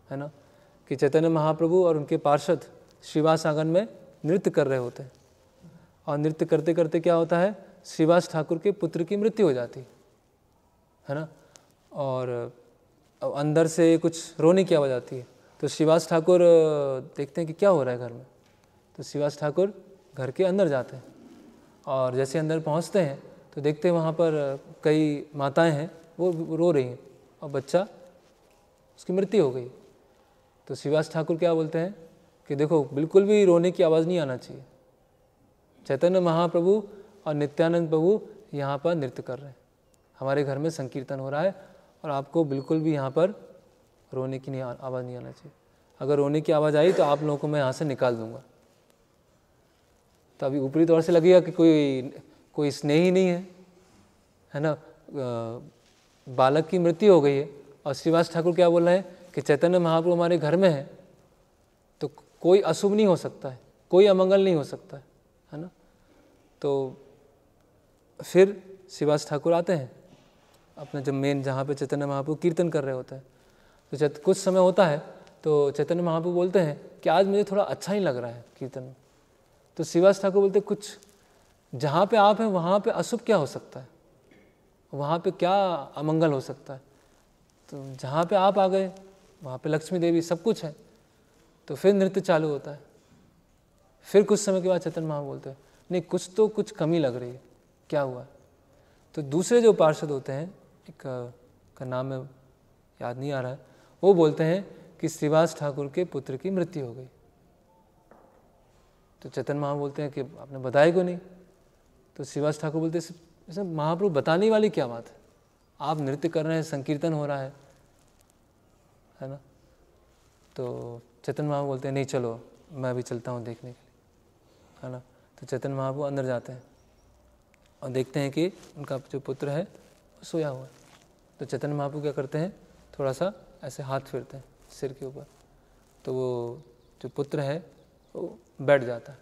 है ना, कि चैतन्य महाप्रभु और उनके पार्षद श्रीवास आंगन में नृत्य कर रहे होते हैं, और नृत्य करते करते क्या होता है, श्रीवास ठाकुर के पुत्र की मृत्यु हो जाती है ना, और अंदर से कुछ रोने की आवाज़ आती है। तो श्रीवास ठाकुर देखते हैं कि क्या हो रहा है घर में, तो श्रीवास ठाकुर घर के अंदर जाते हैं, और जैसे अंदर पहुंचते हैं तो तो देखते हैं वहाँ पर कई माताएं हैं, वो रो रही हैं और बच्चा उसकी मृत्यु हो गई। तो श्रीवास ठाकुर क्या बोलते हैं कि देखो बिल्कुल भी रोने की आवाज़ नहीं आना चाहिए। चैतन्य महाप्रभु और नित्यानंद प्रभु यहाँ पर नृत्य कर रहे हैं, हमारे घर में संकीर्तन हो रहा है और आपको बिल्कुल भी यहाँ पर रोने की आवाज़ नहीं आना चाहिए। अगर रोने की आवाज़ आई तो आप लोगों को मैं यहाँ से निकाल दूंगा। तो अभी ऊपरी तौर से लगेगा कि कोई स्नेह ही नहीं है ना। बालक की मृत्यु हो गई है और श्रीवास ठाकुर क्या बोल रहे हैं कि चैतन्य महाप्रभु हमारे घर में है तो कोई अशुभ नहीं हो सकता है, कोई अमंगल नहीं हो सकता है ना। तो फिर श्रीवास ठाकुर आते हैं अपना जब मेन जहाँ पे चैतन्य महाप्रभु कीर्तन कर रहे होते हैं, तो कुछ समय होता है तो चैतन्य महाप्रभु बोलते हैं कि आज मुझे थोड़ा अच्छा ही लग रहा है कीर्तन में। तो श्रीवास ठाकुर बोलते कुछ जहाँ पे आप हैं वहाँ पे अशुभ क्या हो सकता है, वहाँ पे क्या अमंगल हो सकता है। तो जहाँ पे आप आ गए वहाँ पे लक्ष्मी देवी सब कुछ है। तो फिर नृत्य चालू होता है। फिर कुछ समय के बाद चैतन्य महाप्रभु बोलते हैं नहीं कुछ कमी लग रही है, क्या हुआ। तो दूसरे जो पार्षद होते हैं, एक का नाम में याद नहीं आ रहा है, वो बोलते हैं कि श्रीवास ठाकुर के पुत्र की मृत्यु हो गई। तो चैतन्य महाप्रभु बोलते हैं कि आपने बताया क्यों नहीं। तो श्रीवास ठाकुर बोलते हैं महाप्रभु बताने वाली क्या बात है, आप नृत्य कर रहे हैं, संकीर्तन हो रहा है ना। तो चैतन्य महाप्रभु बोलते हैं नहीं चलो मैं भी चलता हूँ देखने के लिए, है ना। तो चैतन्य महाप्रभु अंदर जाते हैं और देखते हैं कि उनका जो पुत्र है वो सोया हुआ है। तो चैतन्य महाप्रभु क्या करते हैं, थोड़ा सा ऐसे हाथ फेरते हैं सिर के ऊपर, तो वो जो पुत्र है वो बैठ जाता है।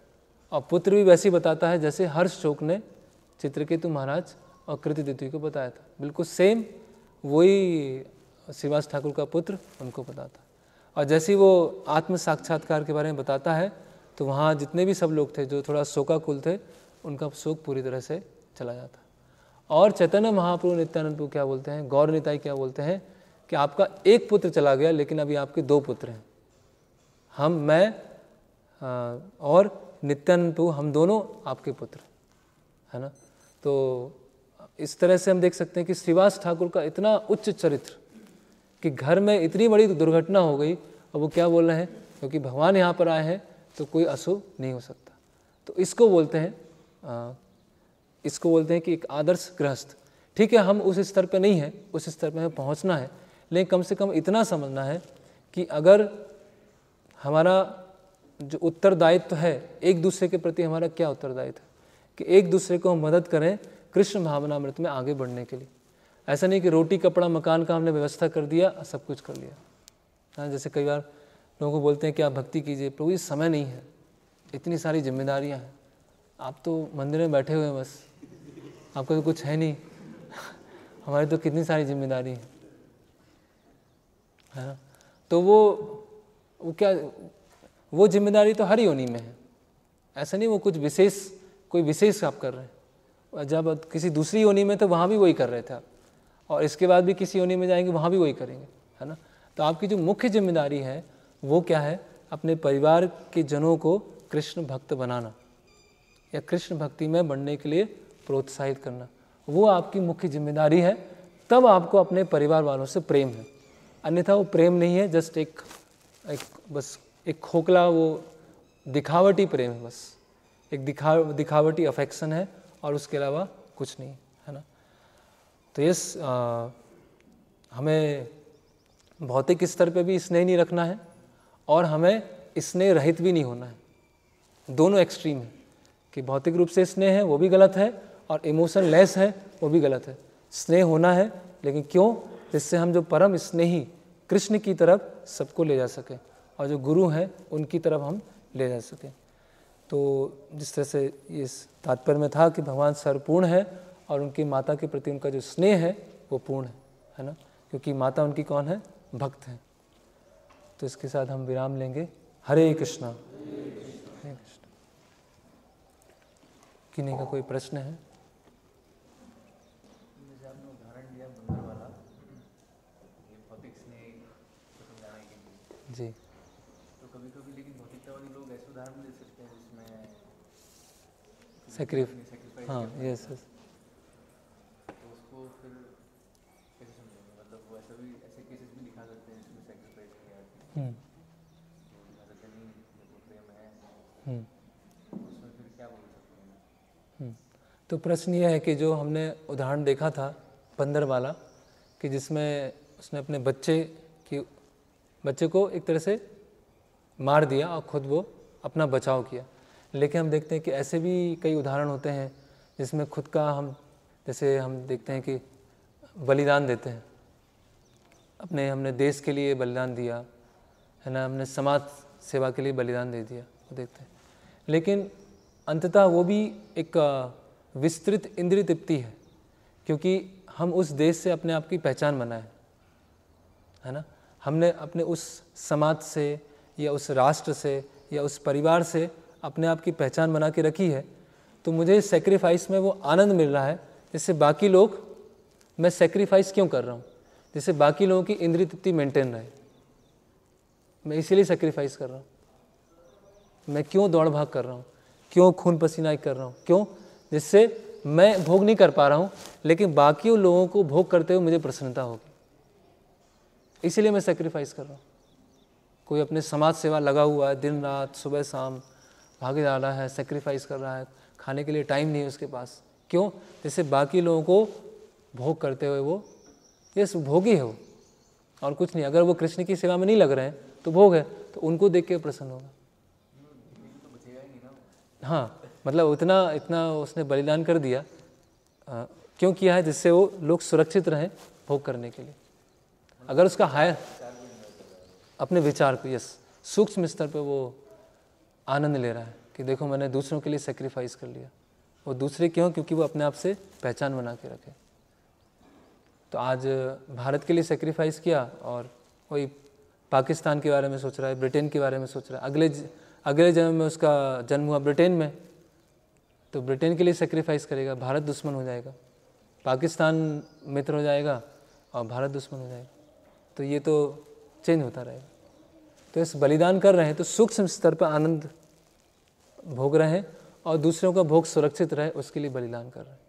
और पुत्र भी वैसे ही बताता है जैसे हर्ष चोक ने चित्रकेतु महाराज और कृतिदिति को बताया था, बिल्कुल सेम वही श्रीवास ठाकुर का पुत्र उनको बताता है। और जैसे ही वो आत्म साक्षात्कार के बारे में बताता है तो वहाँ जितने भी सब लोग थे जो थोड़ा शोकाकुल थे, उनका शोक पूरी तरह से चला जाता। और चैतन्य महाप्रभु नित्यानंद प्रभु क्या बोलते हैं, गौर निताई क्या बोलते हैं कि आपका एक पुत्र चला गया लेकिन अभी आपके दो पुत्र हैं, मैं और नित्यानंद प्रभु, हम दोनों आपके पुत्र, है ना। तो इस तरह से हम देख सकते हैं कि श्रीवास ठाकुर का इतना उच्च चरित्र कि घर में इतनी बड़ी दुर्घटना हो गई और वो क्या बोल रहे हैं, क्योंकि भगवान यहाँ पर आए हैं तो कोई अशुभ नहीं हो सकता। तो इसको बोलते हैं कि एक आदर्श गृहस्थ। ठीक है, हम उस स्तर पे नहीं हैं, उस स्तर पे हमें पहुँचना है, लेकिन कम से कम इतना समझना है कि अगर हमारा जो उत्तरदायित्व है एक दूसरे के प्रति, हमारा क्या उत्तरदायित्व है कि एक दूसरे को हम मदद करें कृष्ण भावनामृत में आगे बढ़ने के लिए। ऐसा नहीं कि रोटी कपड़ा मकान का हमने व्यवस्था कर दिया, सब कुछ कर लिया। हाँ, जैसे कई बार लोगों को बोलते हैं कि आप भक्ति कीजिए, प्रभु ये समय नहीं है, इतनी सारी जिम्मेदारियां हैं, आप तो मंदिर में बैठे हुए हैं, बस आपका तो कुछ है नहीं, हमारी तो कितनी सारी जिम्मेदारी है ना। तो वो जिम्मेदारी तो हर योनि में है, ऐसा नहीं वो कोई विशेष आप कर रहे हैं। जब किसी दूसरी योनि में तो वहाँ भी वही कर रहे थे आप, और इसके बाद भी किसी योनि में जाएंगे वहाँ भी वही करेंगे, है ना। तो आपकी जो मुख्य जिम्मेदारी है वो क्या है, अपने परिवार के जनों को कृष्ण भक्त बनाना या कृष्ण भक्ति में बढ़ने के लिए प्रोत्साहित करना, वो आपकी मुख्य जिम्मेदारी है। तब आपको अपने परिवार वालों से प्रेम है, अन्यथा वो प्रेम नहीं है, जस्ट बस एक खोखला वो दिखावटी प्रेम है, बस एक दिखावटी अफेक्शन है और उसके अलावा कुछ नहीं, है ना। तो यस, हमें भौतिक स्तर पे भी स्नेह नहीं रखना है और हमें स्नेह रहित भी नहीं होना है। दोनों एक्सट्रीम है कि भौतिक रूप से स्नेह है वो भी गलत है और इमोशन लेस है वो भी गलत है। स्नेह होना है, लेकिन क्यों, जिससे हम जो परम स्नेही कृष्ण की तरफ सबको ले जा सकें और जो गुरु हैं उनकी तरफ हम ले जा सकें। तो जिस तरह से इस तात्पर्य में था कि भगवान सर्वपूर्ण है और उनकी माता के प्रति उनका जो स्नेह है वो पूर्ण है ना, क्योंकि माता उनकी कौन है, भक्त हैं। तो इसके साथ हम विराम लेंगे। हरे कृष्णा। किन्हीं का कोई प्रश्न है? आपने उदाहरण दिया बंदर वाला, ये भौतिक स्नेह को समझाने के लिए जी, तो कभी कभी लेकिन भौतिकतावादी लोग ऐसे उदाहरण दे सकते हैं जिसमें सेक्रीफाइस, हाँ, यस। रजनी जो प्रेम है उसमें फिर क्या बोल सकते हैं? तो प्रश्न यह है कि जो हमने उदाहरण देखा था बंदर वाला, कि जिसमें उसने अपने बच्चे को एक तरह से मार दिया और खुद वो अपना बचाव किया। लेकिन हम देखते हैं कि ऐसे भी कई उदाहरण होते हैं जिसमें खुद का जैसे हम देखते हैं कि बलिदान देते हैं, हमने देश के लिए बलिदान दिया है ना, हमने समाज सेवा के लिए बलिदान दे दिया, वो देखते हैं। लेकिन अंततः वो भी एक विस्तृत इंद्रिय तृप्ति है, क्योंकि हम उस देश से अपने आप की पहचान बनाए, है ना। हमने अपने उस समाज से या उस राष्ट्र से या उस परिवार से अपने आप की पहचान बना के रखी है। तो मुझे सेक्रीफाइस में वो आनंद मिल रहा है जिससे बाकी लोग, मैं सेक्रीफाइस क्यों कर रहा हूँ, जिससे बाकी लोगों की इंद्रिय तृप्ति मेंटेन रहे। मैं इसीलिए सेक्रीफाइस कर रहा हूँ। मैं क्यों दौड़ भाग कर रहा हूँ, क्यों खून पसीना कर रहा हूँ, क्यों? जिससे मैं भोग नहीं कर पा रहा हूँ लेकिन बाकी लोगों को भोग करते हुए मुझे प्रसन्नता होगी, इसीलिए मैं सेक्रीफाइस कर रहा हूँ। कोई अपने समाज सेवा लगा हुआ है, दिन रात सुबह शाम भागे जा रहा है, सेक्रीफाइस कर रहा है, खाने के लिए टाइम नहीं है उसके पास, क्यों? जिससे बाकी लोगों को भोग करते हुए वो भोगी है वो, और कुछ नहीं। अगर वो कृष्ण की सेवा में नहीं लग रहे हैं तो भोग है, तो उनको देख के प्रसन्न होगा। हाँ, मतलब इतना उसने बलिदान कर दिया, क्यों किया है? जिससे वो लोग सुरक्षित रहें भोग करने के लिए। अगर उसका हायर अपने विचार को, यस, सूक्ष्म स्तर पे वो आनंद ले रहा है कि देखो मैंने दूसरों के लिए सेक्रीफाइस कर लिया। वो दूसरे क्यों? क्योंकि वो अपने आप से पहचान बना के रखे। तो आज भारत के लिए सेक्रीफाइस किया और वही पाकिस्तान के बारे में सोच रहा है, ब्रिटेन के बारे में सोच रहा है। अगले जन्म में उसका जन्म हुआ ब्रिटेन में, तो ब्रिटेन के लिए सेक्रीफाइस करेगा, भारत दुश्मन हो जाएगा, पाकिस्तान मित्र हो जाएगा और भारत दुश्मन हो जाएगा। तो ये तो चेंज होता रहेगा। तो इस बलिदान कर रहे हैं तो सूक्ष्म स्तर पर आनंद भोग रहे हैं और दूसरों का भोग सुरक्षित रहे उसके लिए बलिदान कर रहे हैं।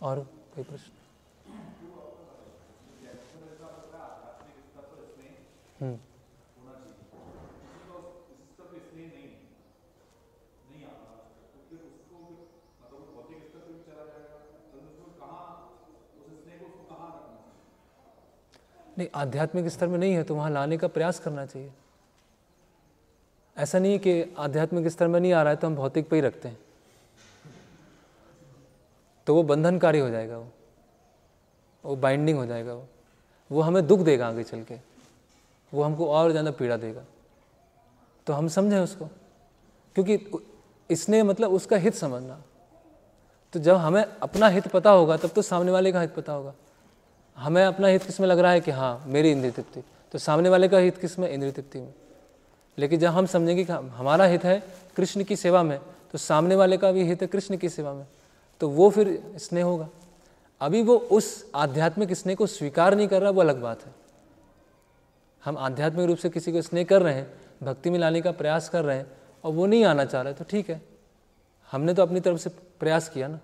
और कोई प्रश्न? नहीं, आध्यात्मिक स्तर में नहीं है तो वहाँ लाने का प्रयास करना चाहिए। ऐसा नहीं है कि आध्यात्मिक स्तर में नहीं आ रहा है तो हम भौतिक पे ही रखते हैं, तो वो बंधनकारी हो जाएगा, वो बाइंडिंग हो जाएगा, वो हमें दुख देगा आगे चल के, वो हमको और ज़्यादा पीड़ा देगा। तो हम समझें उसको, क्योंकि इसने मतलब उसका हित समझना। तो जब हमें अपना हित पता होगा तब तो सामने वाले का हित पता होगा। हमें अपना हित किस में लग रहा है कि हाँ मेरी इंद्रिय तृप्ति, तो सामने वाले का हित किस में? इंद्रिय तृप्ति में। लेकिन जब हम समझेंगे कि हमारा हित है कृष्ण की सेवा में, तो सामने वाले का भी हित है कृष्ण की सेवा में, तो वो फिर स्नेह होगा। अभी वो उस आध्यात्मिक स्नेह को स्वीकार नहीं कर रहा, वो अलग बात है। हम आध्यात्मिक रूप से किसी को स्नेह कर रहे हैं, भक्ति में लाने का प्रयास कर रहे हैं और वो नहीं आना चाह रहा है, तो ठीक है, हमने तो अपनी तरफ से प्रयास किया ना।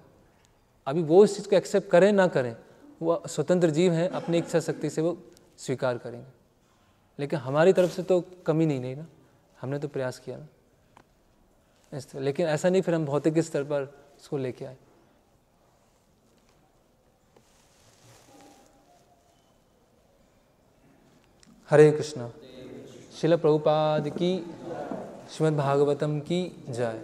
अभी वो इस चीज़ को एक्सेप्ट करें ना करें, वो स्वतंत्र जीव हैं, अपनी इच्छा शक्ति से वो स्वीकार करेंगे। लेकिन हमारी तरफ से तो कमी नहीं ना, हमने तो प्रयास किया ना। लेकिन ऐसा नहीं फिर हम भौतिक स्तर पर उसको लेके आए। हरे कृष्णा। श्रील प्रभुपाद की, श्रीमद् भागवतम की जय।